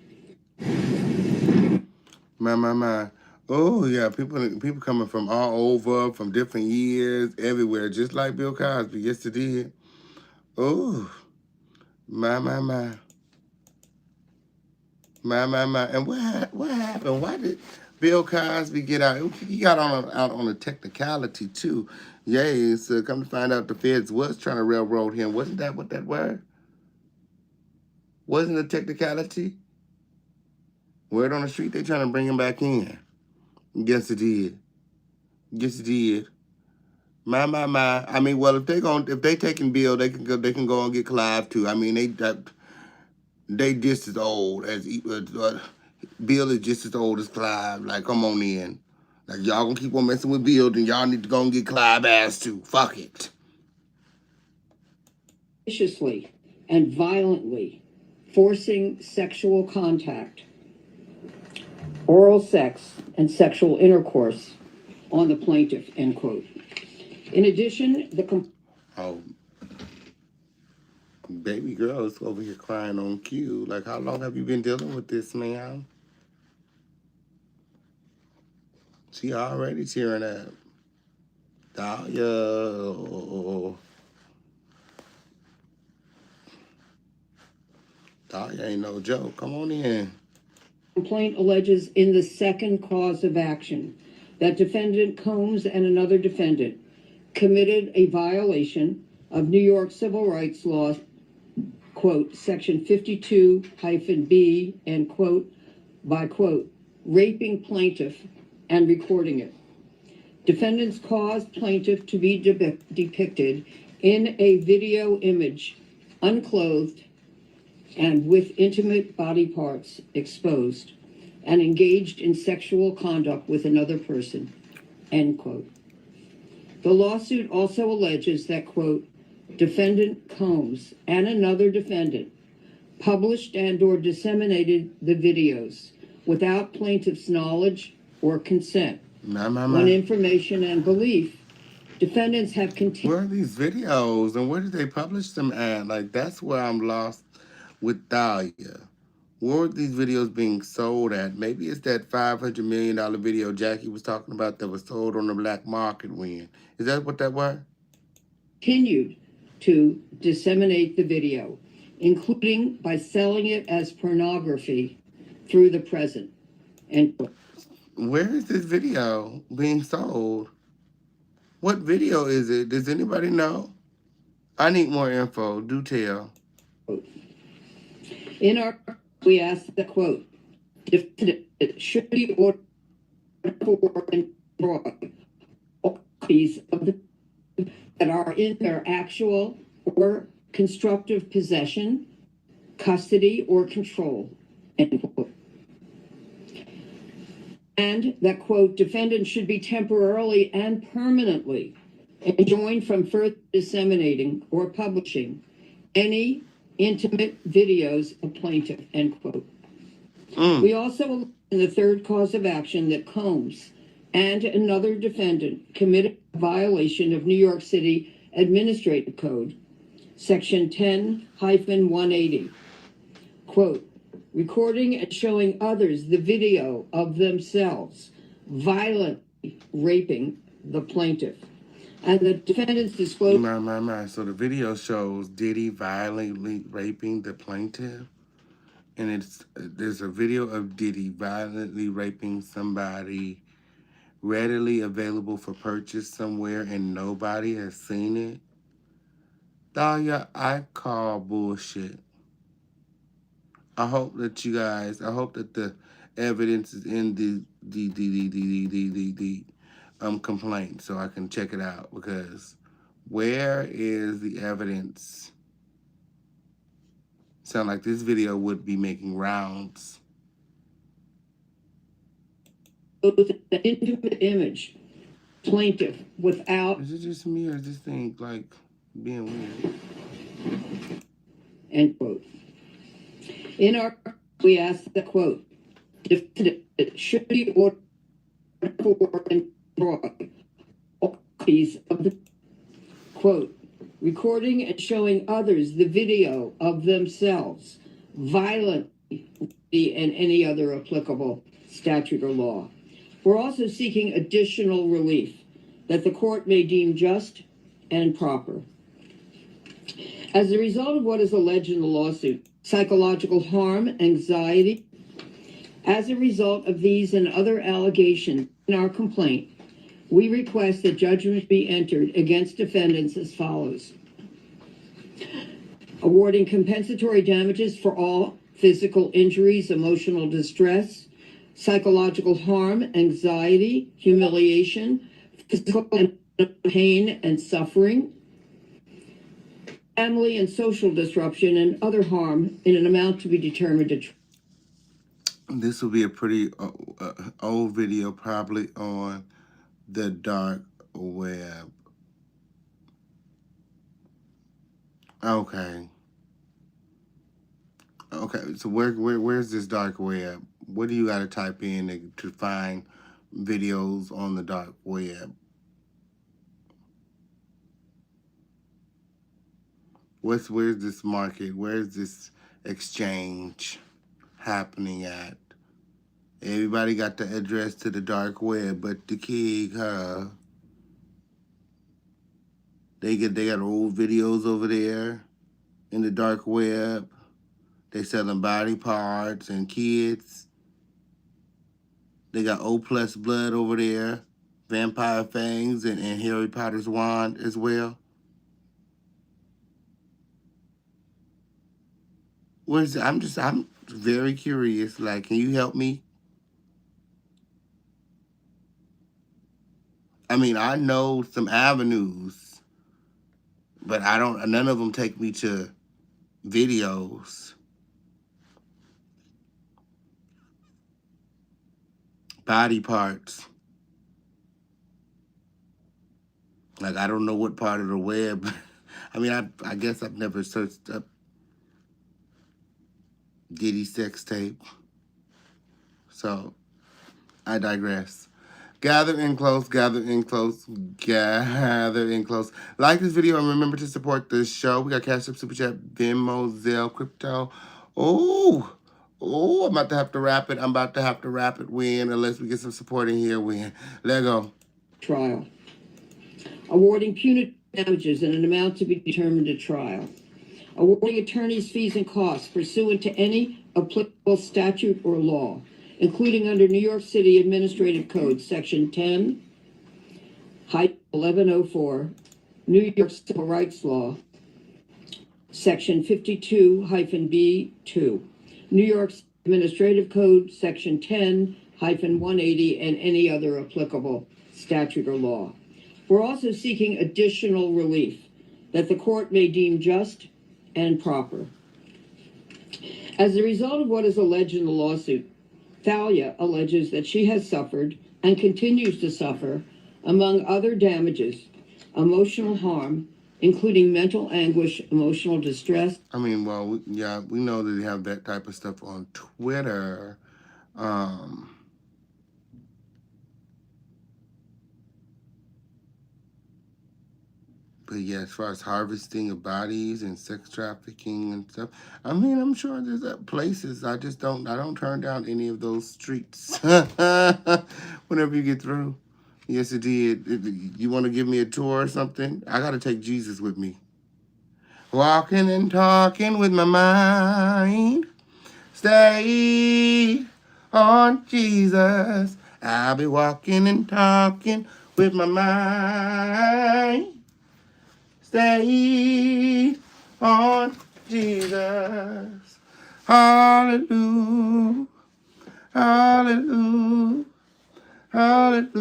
My. Oh, yeah, people coming from all over, from different years, everywhere, just like Bill Cosby. Yes, it did. Oh, my. And what happened? Why did Bill Cosby get out? He got out on a technicality, too. Yay, so come to find out the feds was trying to railroad him. Wasn't that what that were? Wasn't a technicality? Word on the street, they trying to bring him back in. Yes, it did. Yes, it did. My. I mean, well, if they taking Bill, they can go and get Clive too. I mean, they just as old as Bill is just as old as Clive. Like, come on in. Like, y'all gonna keep on messing with Bill, then y'all need to go and get Clive ass too. Fuck it. Viciously and violently forcing sexual contact, oral sex, and sexual intercourse on the plaintiff, end quote. In addition, Baby girl is over here crying on cue. Like, how long have you been dealing with this, man? She already tearing up. Thalia. Thalia ain't no joke. Come on in. Complaint alleges in the second cause of action that defendant Combs and another defendant committed a violation of New York civil rights law, quote, section 52-B, end quote, by, quote, raping plaintiff and recording it. Defendants caused plaintiff to be depicted in a video image, unclothed and with intimate body parts exposed, and engaged in sexual conduct with another person, end quote. The lawsuit also alleges that, quote, defendant Combs and another defendant published and or disseminated the videos without plaintiff's knowledge or consent. When information and belief, defendants have continued. Where are these videos and where did they publish them at? Like, that's where I'm lost with Thalia. Where are these videos being sold at? Maybe it's that $500 million video Jackie was talking about that was sold on the black market when. Is that what that was? Continued to disseminate the video, including by selling it as pornography through the present. And where is this video being sold? What video is it? Does anybody know? I need more info. Do tell. In our, we ask the quote, it should be ordered for and destroyed all copies of the that are in their actual or constructive possession, custody, or control, end quote. And that, quote, defendant should be temporarily and permanently enjoined from further disseminating or publishing any intimate videos of plaintiff, end quote. We also allege in the third cause of action that Combs and another defendant committed a violation of New York City Administrative Code, Section 10-180, quote, recording and showing others the video of themselves violently raping the plaintiff. And the defendants disclosed... So the video shows Diddy violently raping the plaintiff? And there's a video of Diddy violently raping somebody readily available for purchase somewhere and nobody has seen it? Thalia, I call bullshit. I hope that the evidence is in the complaint so I can check it out, because where is the evidence? Sound like this video would be making rounds. The intimate image, plaintiff without... Is it just me or is this thing like being weird? End quote. In our, we ask the quote, defendant should be ordered for and destroy all copies of the quote, recording and showing others the video of themselves violently and any other applicable statute or law. We're also seeking additional relief that the court may deem just and proper. As a result of what is alleged in the lawsuit, psychological harm, anxiety, as a result of these and other allegations in our complaint, we request that judgment be entered against defendants as follows. Awarding compensatory damages for all physical injuries, emotional distress, psychological harm, anxiety, humiliation, physical and pain and suffering, family and social disruption, and other harm in an amount to be determined to... This will be a pretty old video, probably on the dark web. Okay, so where's this dark web? What do you got to type in to find videos on the dark web? Where's this market? Where's this exchange happening at? Everybody got the address to the dark web, but the king, they got old videos over there in the dark web. They selling body parts and kids. They got O+ blood over there, vampire fangs, and Harry Potter's wand as well. Where's I'm very curious. Like, can you help me? I mean, I know some avenues, but none of them take me to videos. Body parts. Like, I don't know what part of the web. I mean, I guess I've never searched up Diddy sex tape. So, I digress. Gather in close, gather in close, gather in close. Like this video and remember to support this show. We got Cash App, Super Chat, Venmo, Zelle, Crypto. Oh, I'm about to have to wrap it. I'm about to have to wrap it, Win, unless we get some support in here, Win. Let go. Trial. Awarding punitive damages in an amount to be determined at trial. Awarding attorneys' fees and costs pursuant to any applicable statute or law, including under New York City Administrative Code, Section 10-1104, New York Civil Rights Law, Section 52-B2, New York Administrative Code, Section 10-180, and any other applicable statute or law. We're also seeking additional relief that the court may deem just and proper. As a result of what is alleged in the lawsuit, Thalia alleges that she has suffered and continues to suffer, among other damages, emotional harm, including mental anguish, emotional distress. I mean, well, we know that they have that type of stuff on Twitter. But yeah, as far as harvesting of bodies and sex trafficking and stuff, I mean, I'm sure there's places. I don't turn down any of those streets whenever you get through. Yes, it did. You want to give me a tour or something? I got to take Jesus with me. Walking and talking with my mind. Stay on Jesus. I'll be walking and talking with my mind. Stay on Jesus. Hallelujah. Hallelujah. Hallelujah.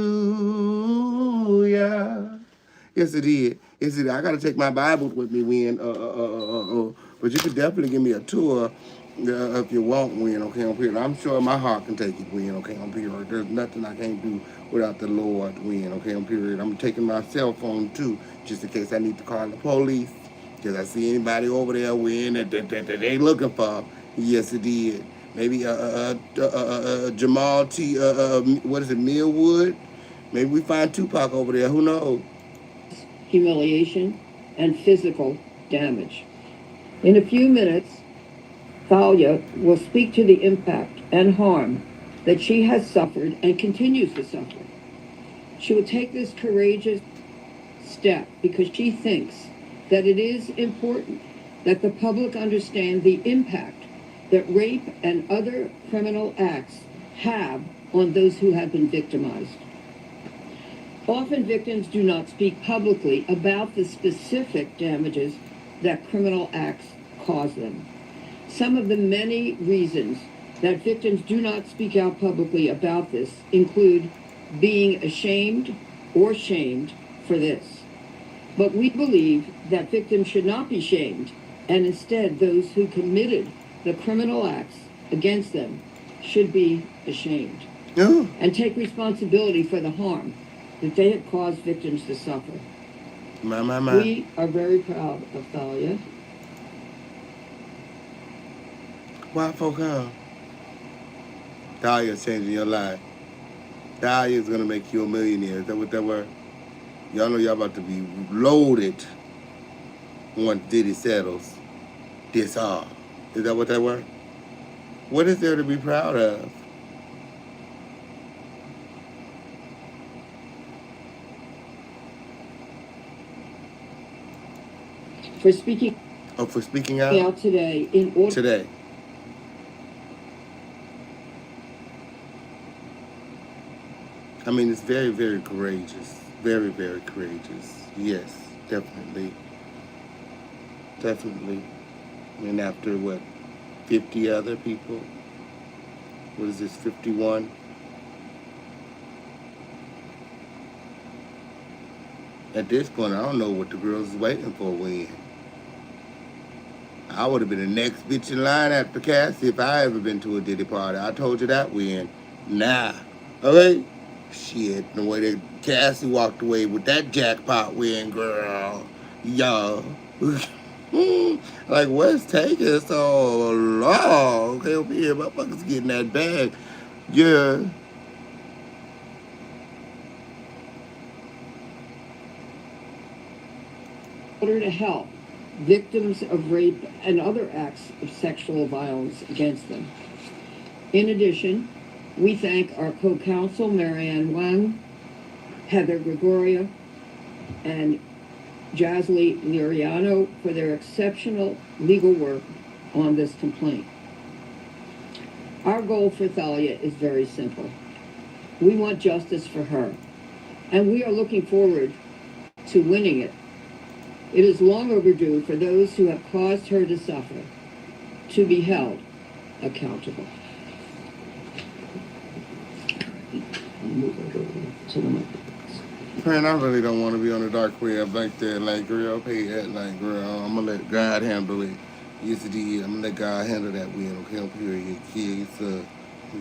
Yes, it is. Yes, it is. I got to take my Bible with me, Win. But you could definitely give me a tour if you want, Win, okay, on period. I'm sure my heart can take it, Win, okay, on period. There's nothing I can't do without the Lord, Win, okay, on period. I'm taking my cell phone, too, just in case I need to call the police. Because I see anybody over there, Win, that they looking for. Yes, it did. Maybe Jamal T, what is it, Millwood? Maybe we find Tupac over there. Who knows? Humiliation, and physical damage. In a few minutes, Thalia will speak to the impact and harm that she has suffered and continues to suffer. She will take this courageous step because she thinks that it is important that the public understand the impact that rape and other criminal acts have on those who have been victimized. Often victims do not speak publicly about the specific damages that criminal acts cause them. Some of the many reasons that victims do not speak out publicly about this include being ashamed or shamed for this. But we believe that victims should not be shamed, and instead those who committed the criminal acts against them should be ashamed and take responsibility for the harm that they have caused victims to suffer. We are very proud of Thalia. Why folk come? Thalia's changing your life. Thalia's gonna make you a millionaire. Is that what that word? Y'all know y'all about to be loaded once Diddy settles this all. Is that what that word? What is there to be proud of? For speaking out today in order today. I mean, it's very, very courageous. Very, very courageous. Yes, definitely. Definitely. And after, 50 other people? What is this, 51? At this point, I don't know what the girls is waiting for when. I would have been the next bitch in line after Cassie if I ever been to a Diddy party. I told you that when. Nah. Okay? Shit, the way that Cassie walked away with that jackpot win, girl. Yo. Like, what's taking so long? Okay, over here, motherfuckers getting that bag. Yeah. in order to help victims of rape and other acts of sexual violence against them. In addition, we thank our co-counsel, Marianne Wang, Heather Gregoria, and Jasly Liriano for their exceptional legal work on this complaint. Our goal for Thalia is very simple. We want justice for her, and we are looking forward to winning it. It is long overdue for those who have caused her to suffer to be held accountable. Man, I really don't want to be on the dark web like that. Like, girl, pay that. Like, girl, I'm going to let God handle it. Yes, it is. I'm going to let God handle that win. Okay, up here, your kids.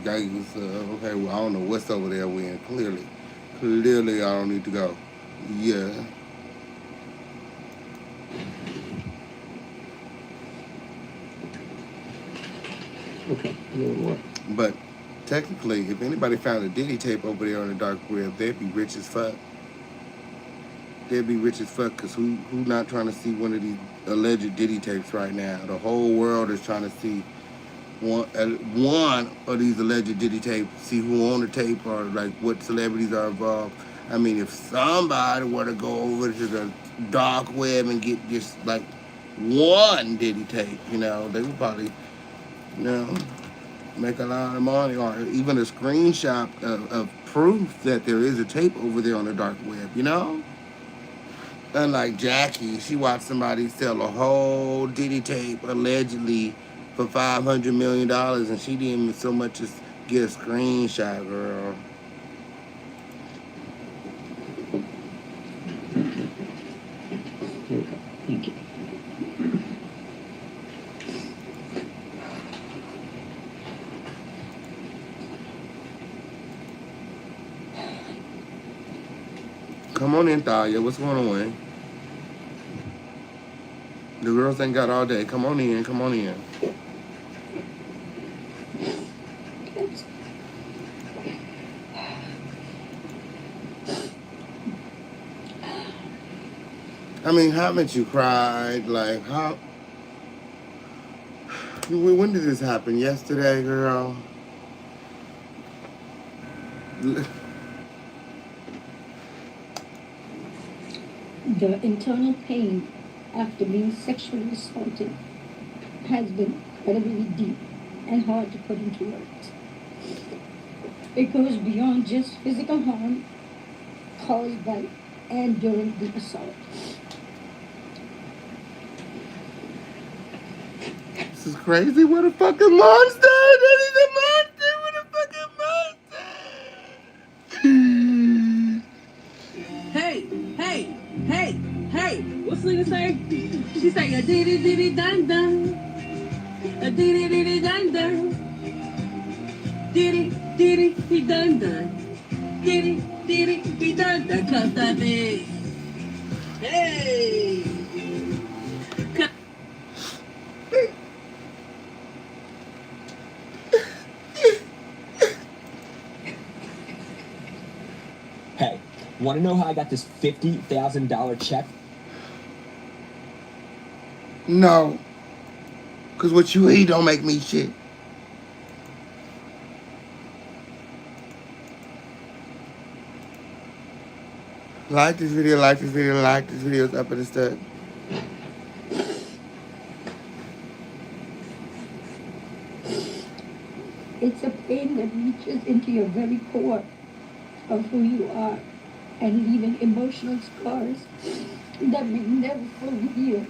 Guys, okay, well, I don't know what's over there win. Clearly, I don't need to go. Yeah. Okay, a little more. But technically, if anybody found a Diddy tape over there on the dark web, they'd be rich as fuck. They'd be rich as fuck, because who not trying to see one of these alleged Diddy tapes right now? The whole world is trying to see one of these alleged Diddy tapes, see who owned the tape or like what celebrities are involved. I mean, if somebody were to go over to the dark web and get just like one Diddy tape, you know, they would probably, you know, make a lot of money, or even a screenshot of proof that there is a tape over there on the dark web, you know? Unlike Jackie, she watched somebody sell a whole Diddy tape allegedly for $500 million, and she didn't even so much as get a screenshot, girl. Thank you. Come on in, Thalia. What's going on? The girls ain't got all day. Come on in. Come on in. I mean, haven't you cried? Like, how? When did this happen? Yesterday, girl? The internal pain after being sexually assaulted has been incredibly deep and hard to put into words. It goes beyond just physical harm caused by and during the assault. This is crazy. What a fucking monster! That is a monster! What a fucking monster! Hey, hey, hey, hey. What's Lena say? She say a diddy diddy dun dun. A diddy diddy dun dun. Diddy diddy he dun dun. Diddy diddy he dun dun. Cuff that bitch. Hey. Hey, want to know how I got this $50,000 check? No. Because what you eat don't make me shit. Like this video, like this video, like this video. It's up at the stud. It's a pain that reaches into your very core of who you are and leaving emotional scars that may never fully heal.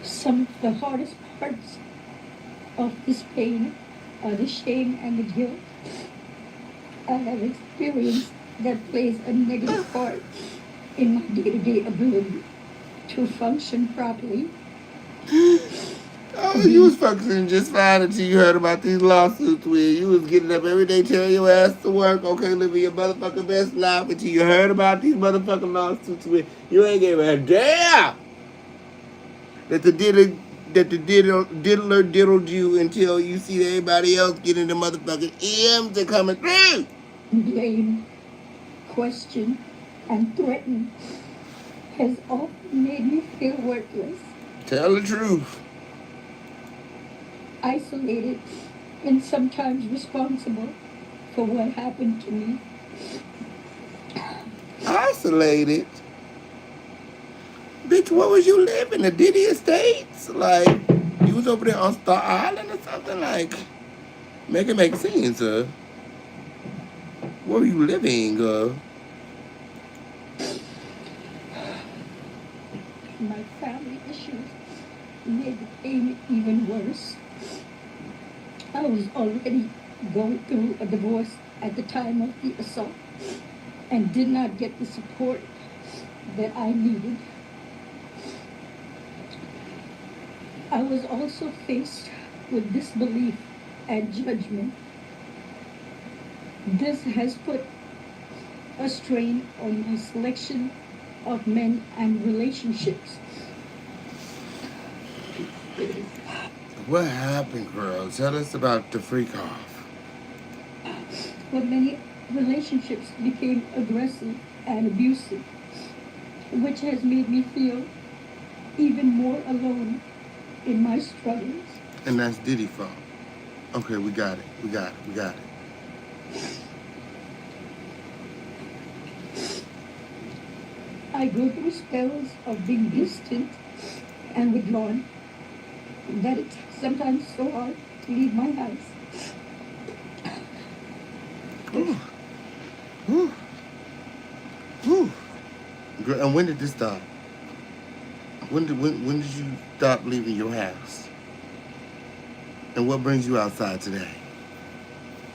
Some of the hardest parts of this pain are the shame and the guilt I have experienced that plays a negative part in my day-to-day ability to function properly. Oh, you was functioning just fine until you heard about these lawsuits where you was getting up every day telling your ass to work, okay, living your motherfucking best life until you heard about these motherfucking lawsuits where you ain't gave a damn that the diddler diddled you until you see everybody else getting the motherfucking M's and coming through. Blame, question, and threaten has often made me feel worthless, Tell the truth. isolated, and sometimes responsible for what happened to me. Isolated? Bitch, what was you living? The Diddy Estates? Like, you was over there on Star Island or something? Like, make it make sense, where were you living, My family issues made the pain even worse. I was already going through a divorce at the time of the assault and did not get the support that I needed. I was also faced with disbelief and judgment. This has put a strain on my selection of men and relationships. What happened, girl? Tell us about the freak off. But many relationships became aggressive and abusive, which has made me feel even more alone in my struggles. And that's Diddy fault. Okay, we got it. We got it. We got it. I go through spells of being distant and withdrawn, that it's sometimes so hard to leave my house. Ooh. Ooh. Ooh. Girl, and when did this stop? When did you stop leaving your house? And what brings you outside today?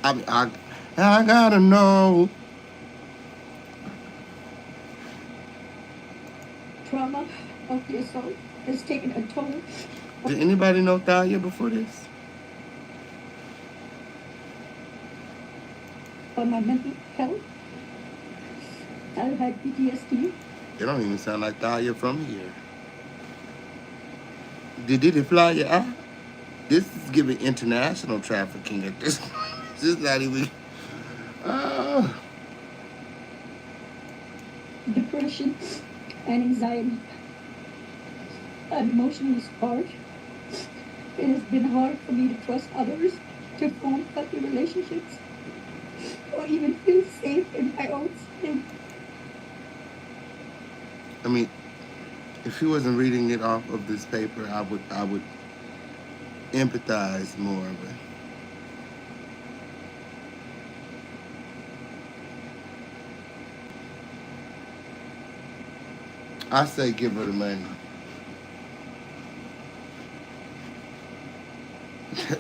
I mean, I gotta know. Trauma of the assault has taken a toll. Did anybody know Thalia before this? On my mental health. I've had PTSD. It don't even sound like Thalia from here. Did it fly your eye? This is giving international trafficking at this point. This is not even. Depression and anxiety. I'm emotionally scarred. It has been hard for me to trust others, to form healthy relationships, or even feel safe in my own skin. I mean, if he wasn't reading it off of this paper, I would empathize more. But I say give her the money.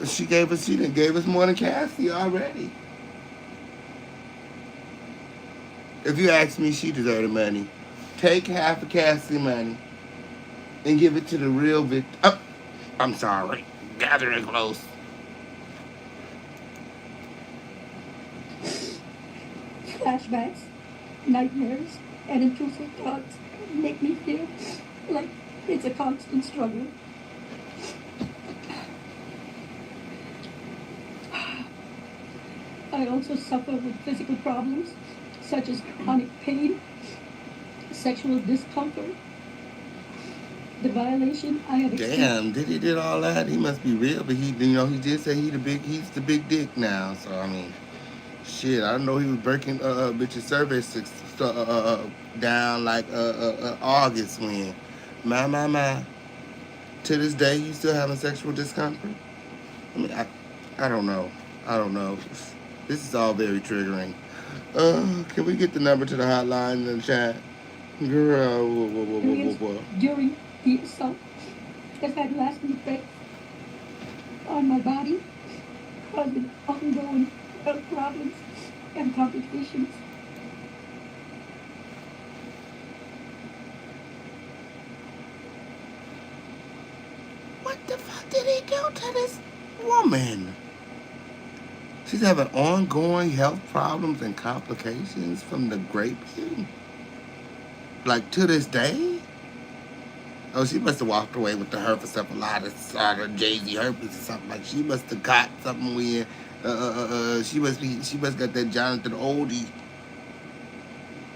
She gave us more than Cassie already. If you ask me, she deserved the money. Take half of Cassie's money and give it to the real victim. Oh, I'm sorry. Gather it close. Flashbacks, nightmares, and intrusive thoughts make me feel like it's a constant struggle. I also suffer with physical problems such as chronic pain, sexual discomfort. The violation I have experienced. Damn, Diddy did all that. He must be real, but he did say he's the big dick now. So I mean, shit, I don't know he was breaking bitches service down like August when, my. To this day, you still having sexual discomfort? I mean, I don't know. I don't know. This is all very triggering. Can we get the number to the hotline in the chat? Girl, whoa. During the assault has had lasting effects on my body, causing ongoing health problems and complications. What the fuck did he do to this woman? She's having ongoing health problems and complications from the grapefruit? Like, to this day? Oh, she must have walked away with the herpes Jay-Z herpes or something. Like, she must have got something weird. She must got that Jonathan Oldie.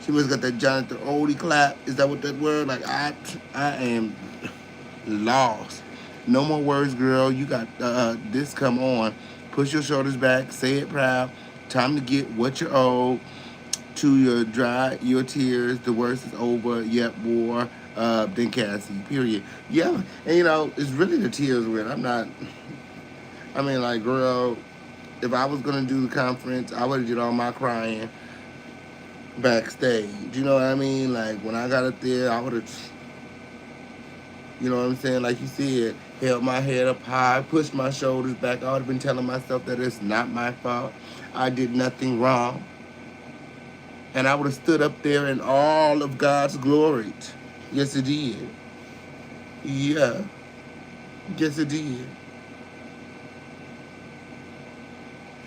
She must got that Jonathan Oldie clap. Is that what that word? Like, I am lost. No more words, girl. You got this. Come on. Push your shoulders back. Say it proud. Time to get what you owe. To dry your tears. The worst is over. Yep, war. Then Cassie. Period. Yeah, and it's really the tears with. I'm not. I mean, like, girl, if I was gonna do the conference, I would have did all my crying backstage. You know what I mean? Like, when I got up there, I would have. You know what I'm saying? Like you said, held my head up high, pushed my shoulders back. I would have been telling myself that it's not my fault. I did nothing wrong. And I would have stood up there in all of God's glory. Yes, it did. Yeah. Yes, it did.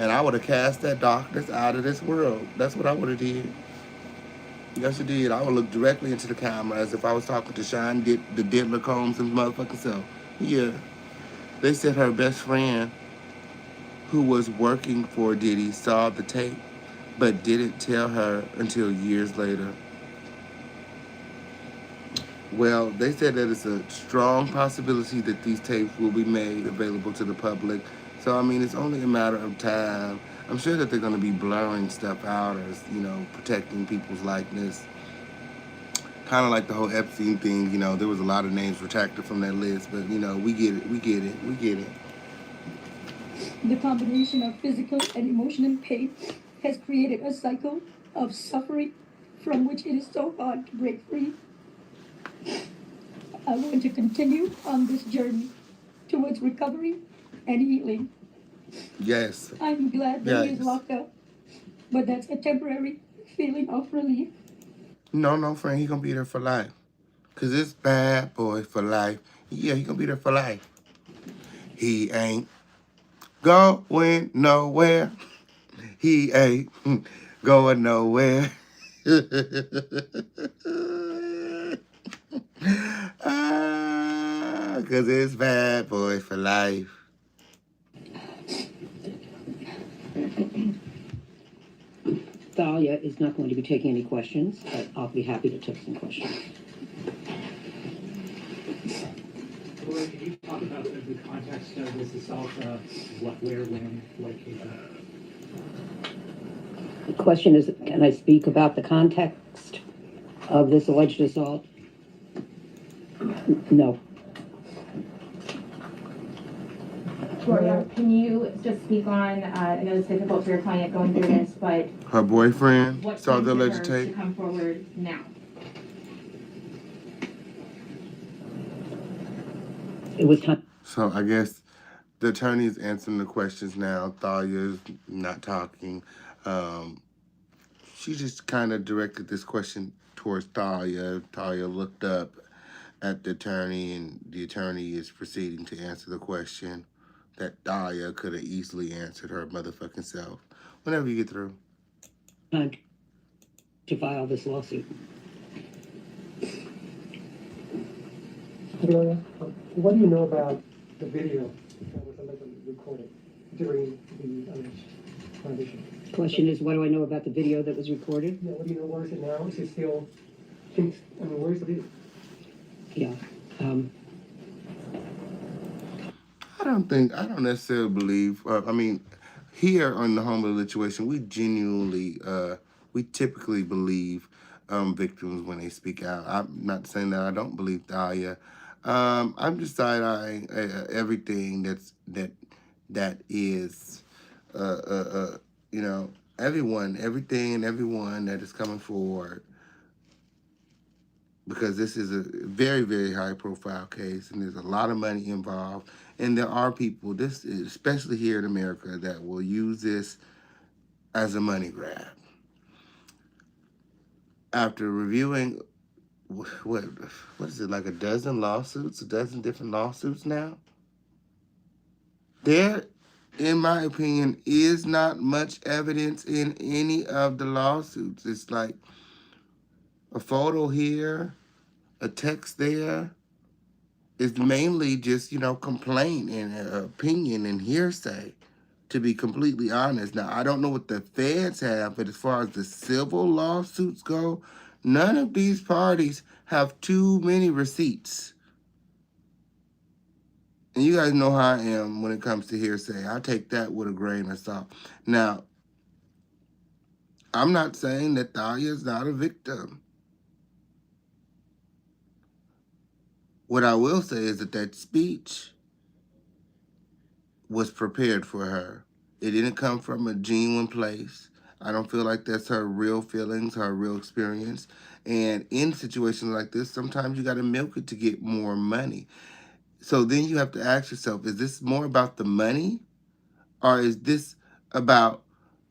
And I would have cast that darkness out of this world. That's what I would have did. Yes, it did. I would look directly into the camera as if I was talking to Sean the Diddler Combs and motherfucking self. Yeah. They said her best friend, who was working for Diddy, saw the tape, but didn't tell her until years later. Well, they said that it's a strong possibility that these tapes will be made available to the public. So, I mean, it's only a matter of time. I'm sure that they're going to be blurring stuff out as, protecting people's likeness. Kind of like the whole Epstein thing, there was a lot of names retracted from that list, but, we get it. The combination of physical and emotional pain has created a cycle of suffering from which it is so hard to break free. I want to continue on this journey towards recovery and healing. Yes. I'm glad that he is Yes. locked up, but that's a temporary feeling of relief. No, friend, he gonna be there for life. Cause it's bad boy for life. Yeah, he gonna be there for life. He ain't going nowhere. He ain't going nowhere. Cause it's bad boy for life. Thalia is not going to be taking any questions, but I'll be happy to take some questions. Laura, can you talk about the context of this assault? What, where, when, what occasion? The question is, can I speak about the context of this alleged assault? No. Gloria, can you just speak on, I know it's difficult for your client going through this, but Her boyfriend what saw the prompted alleged her tape. to come forward now? It was time. So I guess the attorney is answering the questions now. Thalia's not talking. She just kind of directed this question towards Thalia. Thalia looked up at the attorney, and the attorney is proceeding to answer the question that Thalia could have easily answered her motherfucking self. Whenever you get through. Time to file this lawsuit. Gloria, what do you know about the video that was allegedly recorded during the alleged violation? Question is, what do I know about the video that was recorded? Yeah, what do you know? Where is it now? Is it still? Where's the video? Yeah. I don't necessarily believe, here on the Homeland situation, we genuinely, we typically believe victims when they speak out. I'm not saying that I don't believe Thalia. I'm just side-eyeing everything that is, everything and everyone that is coming forward, because this is a very, very high-profile case, and there's a lot of money involved. And there are people, especially here in America, that will use this as a money grab. After reviewing, what is it, like a dozen different lawsuits now? There, in my opinion, is not much evidence in any of the lawsuits. It's like a photo here, a text there. It's mainly just, complaint and opinion and hearsay, to be completely honest. Now, I don't know what the feds have, but as far as the civil lawsuits go, none of these parties have too many receipts. And you guys know how I am when it comes to hearsay. I take that with a grain of salt. Now, I'm not saying that Thalia is not a victim. What I will say is that speech was prepared for her. It didn't come from a genuine place. I don't feel like that's her real feelings, her real experience. And in situations like this, sometimes you got to milk it to get more money. So then you have to ask yourself, is this more about the money? Or is this about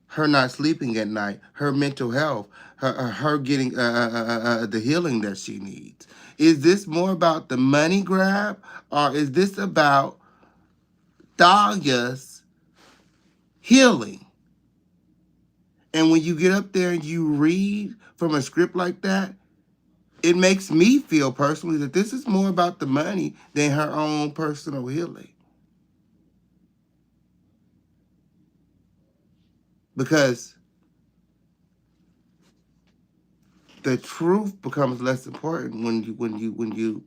her not sleeping at night, her mental health, her getting the healing that she needs? Is this more about the money grab? Or is this about Thalia's healing? And when you get up there and you read from a script like that, it makes me feel personally that this is more about the money than her own personal healing. because the truth becomes less important when you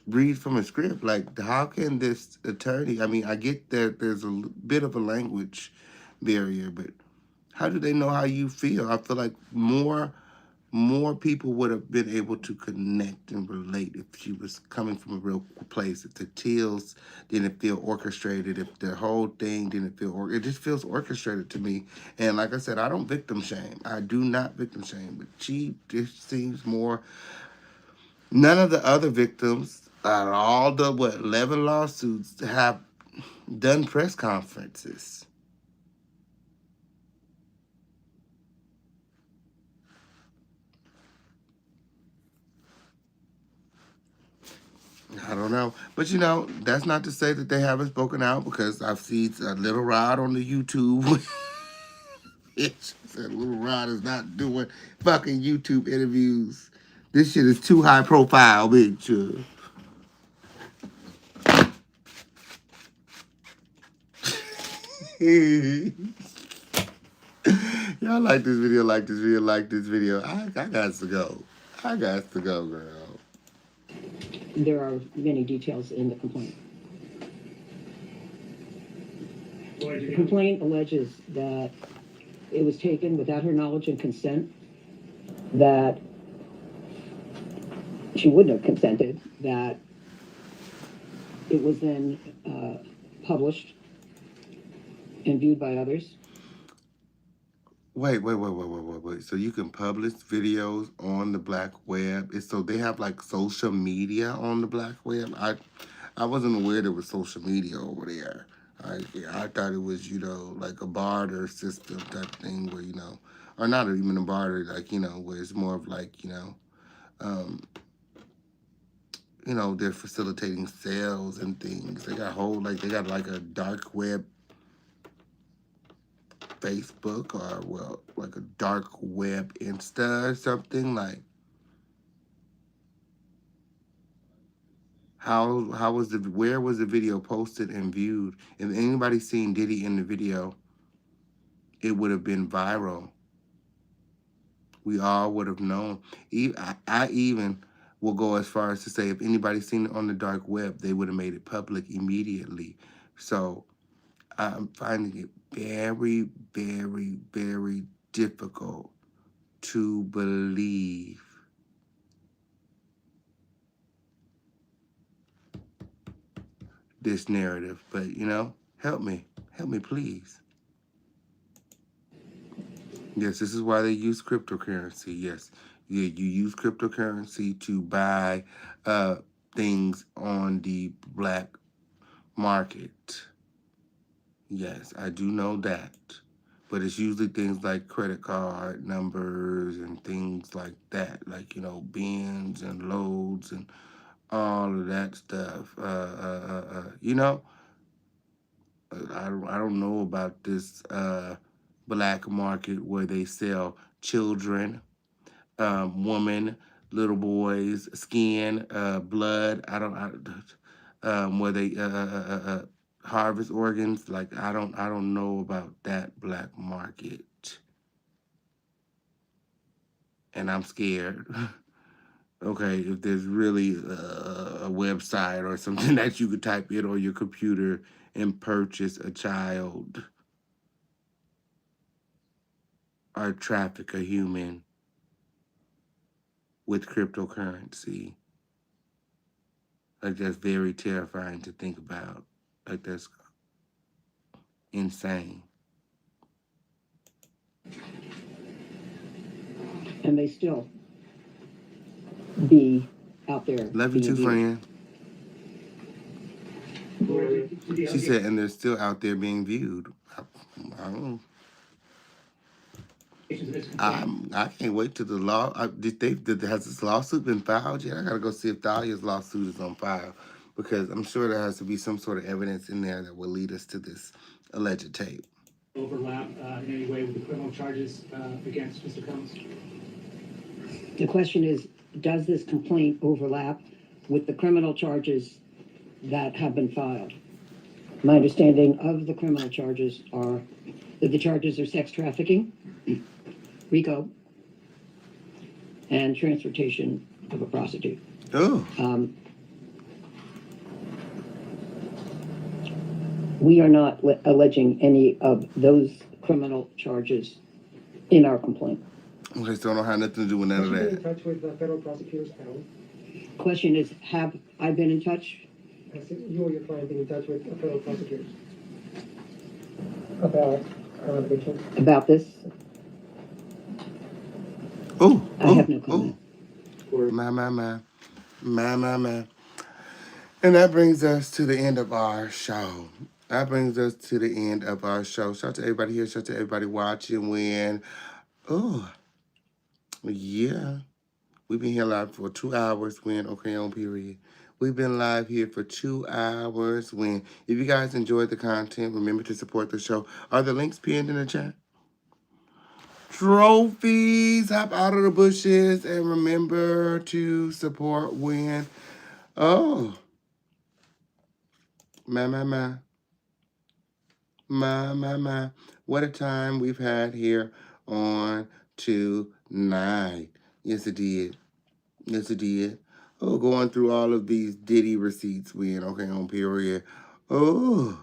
read from a script. Like, how can this attorney? I mean, I get that there's a bit of a language barrier, but how do they know how you feel? I feel like more people would have been able to connect and relate if she was coming from a real place. If the teals didn't feel orchestrated, if the whole thing didn't feel, it just feels orchestrated to me. And like I said, I don't victim shame. I do not victim shame, but she just seems more, none of the other victims, out of all the, 11 lawsuits, have done press conferences. I don't know. But, that's not to say that they haven't spoken out, because I've seen a Little Rod on the YouTube. She said Little Rod is not doing fucking YouTube interviews. This shit is too high profile, bitch. Y'all like this video, like this video, like this video. I got to go. I got to go, girl. There are many details in the complaint. The complaint alleges that it was taken without her knowledge and consent, that she wouldn't have consented, that it was then published and viewed by others. Wait. So you can publish videos on the black web? So they have like social media on the black web? I wasn't aware there was social media over there. I thought it was, like a barter system type thing where, or not even a barter, like, where it's more of like, they're facilitating sales and things. They got like a dark web Facebook, or like a dark web Insta or something. Like, where was the video posted and viewed? If anybody seen Diddy in the video, it would have been viral. We all would have known. I even will go as far as to say, if anybody seen it on the dark web, they would have made it public immediately. So I'm finding it very, very, very difficult to believe this narrative. But, help me, please. Yes, this is why they use cryptocurrency. Yes, you use cryptocurrency to buy things on the black market. Yes, I do know that. But it's usually things like credit card numbers and things like that. Like, bins and loads and all of that stuff. I don't know about this black market where they sell children, women, little boys, skin, blood. Where they harvest organs. Like, I don't know about that black market, and I'm scared. Okay, if there's really a website or something that you could type in on your computer and purchase a child or traffic a human with cryptocurrency, like, that's very terrifying to think about. Like, that's insane. And they still be out there. Love you too, friend. She said, and they're still out there being viewed. I don't know. I can't wait till the law. Has this lawsuit been filed yet? I gotta go see if Thalia's lawsuit is on file, because I'm sure there has to be some sort of evidence in there that will lead us to this alleged tape. Overlap in any way with the criminal charges against Mr. Combs? The question is, does this complaint overlap with the criminal charges that have been filed? My understanding of the criminal charges are that the charges are sex trafficking, RICO, and transportation of a prostitute. Oh. We are not alleging any of those criminal charges in our complaint. Okay, so I don't have nothing to do with none of Have you been that. in touch with the federal prosecutor's panel? Question is, have I been in touch? Has you or your client been in touch with a federal prosecutor about our allegations? About this? Oh, I have no comment. My. And that brings us to the end of our show. Shout out to everybody here. Shout out to everybody watching. Yeah. We've been here live for 2 hours period. We've been live here for 2 hours if you guys enjoyed the content, remember to support the show. Are the links pinned in the chat? Trophies, hop out of the bushes and remember to support my. What a time we've had here on tonight. Yes, it did. Oh, going through all of these Diddy receipts period. Oh.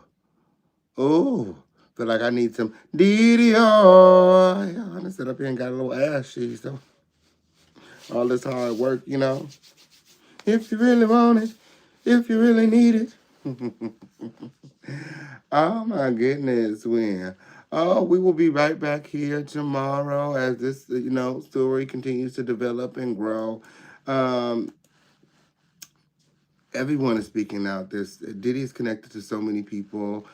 Feel like I need some Diddy. Oh, yeah, I done sit up here and got a little ass cheese, so all this hard work, If you really want it, if you really need it. Oh my goodness, Oh, we will be right back here tomorrow as this, story continues to develop and grow. Everyone is speaking out. Diddy is connected to so many people.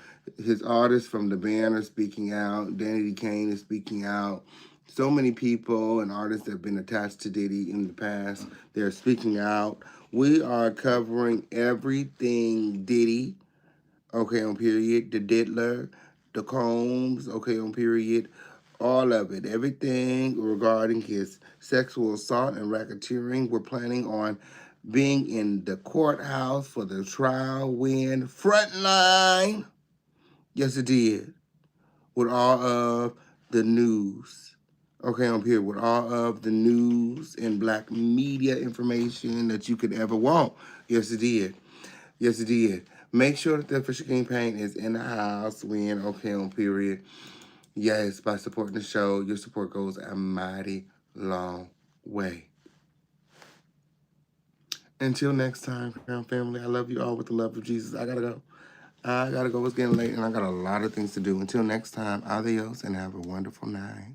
His artists from the band are speaking out. Danny Kane is speaking out. So many people and artists that have been attached to Diddy in the past, they're speaking out. We are covering everything Diddy, on period. The Diddler, the Combs, on period. All of it. Everything regarding his sexual assault and racketeering. We're planning on being in the courthouse for the trial frontline. Yes, it did. With all of the news. On period. With all of the news and black media information that you could ever want. Yes, it did. Make sure that the official campaign is in the house on period. Yes, by supporting the show, your support goes a mighty long way. Until next time, Crown Family, I love you all with the love of Jesus. I gotta go. It's getting late, and I got a lot of things to do. Until next time, adios, and have a wonderful night.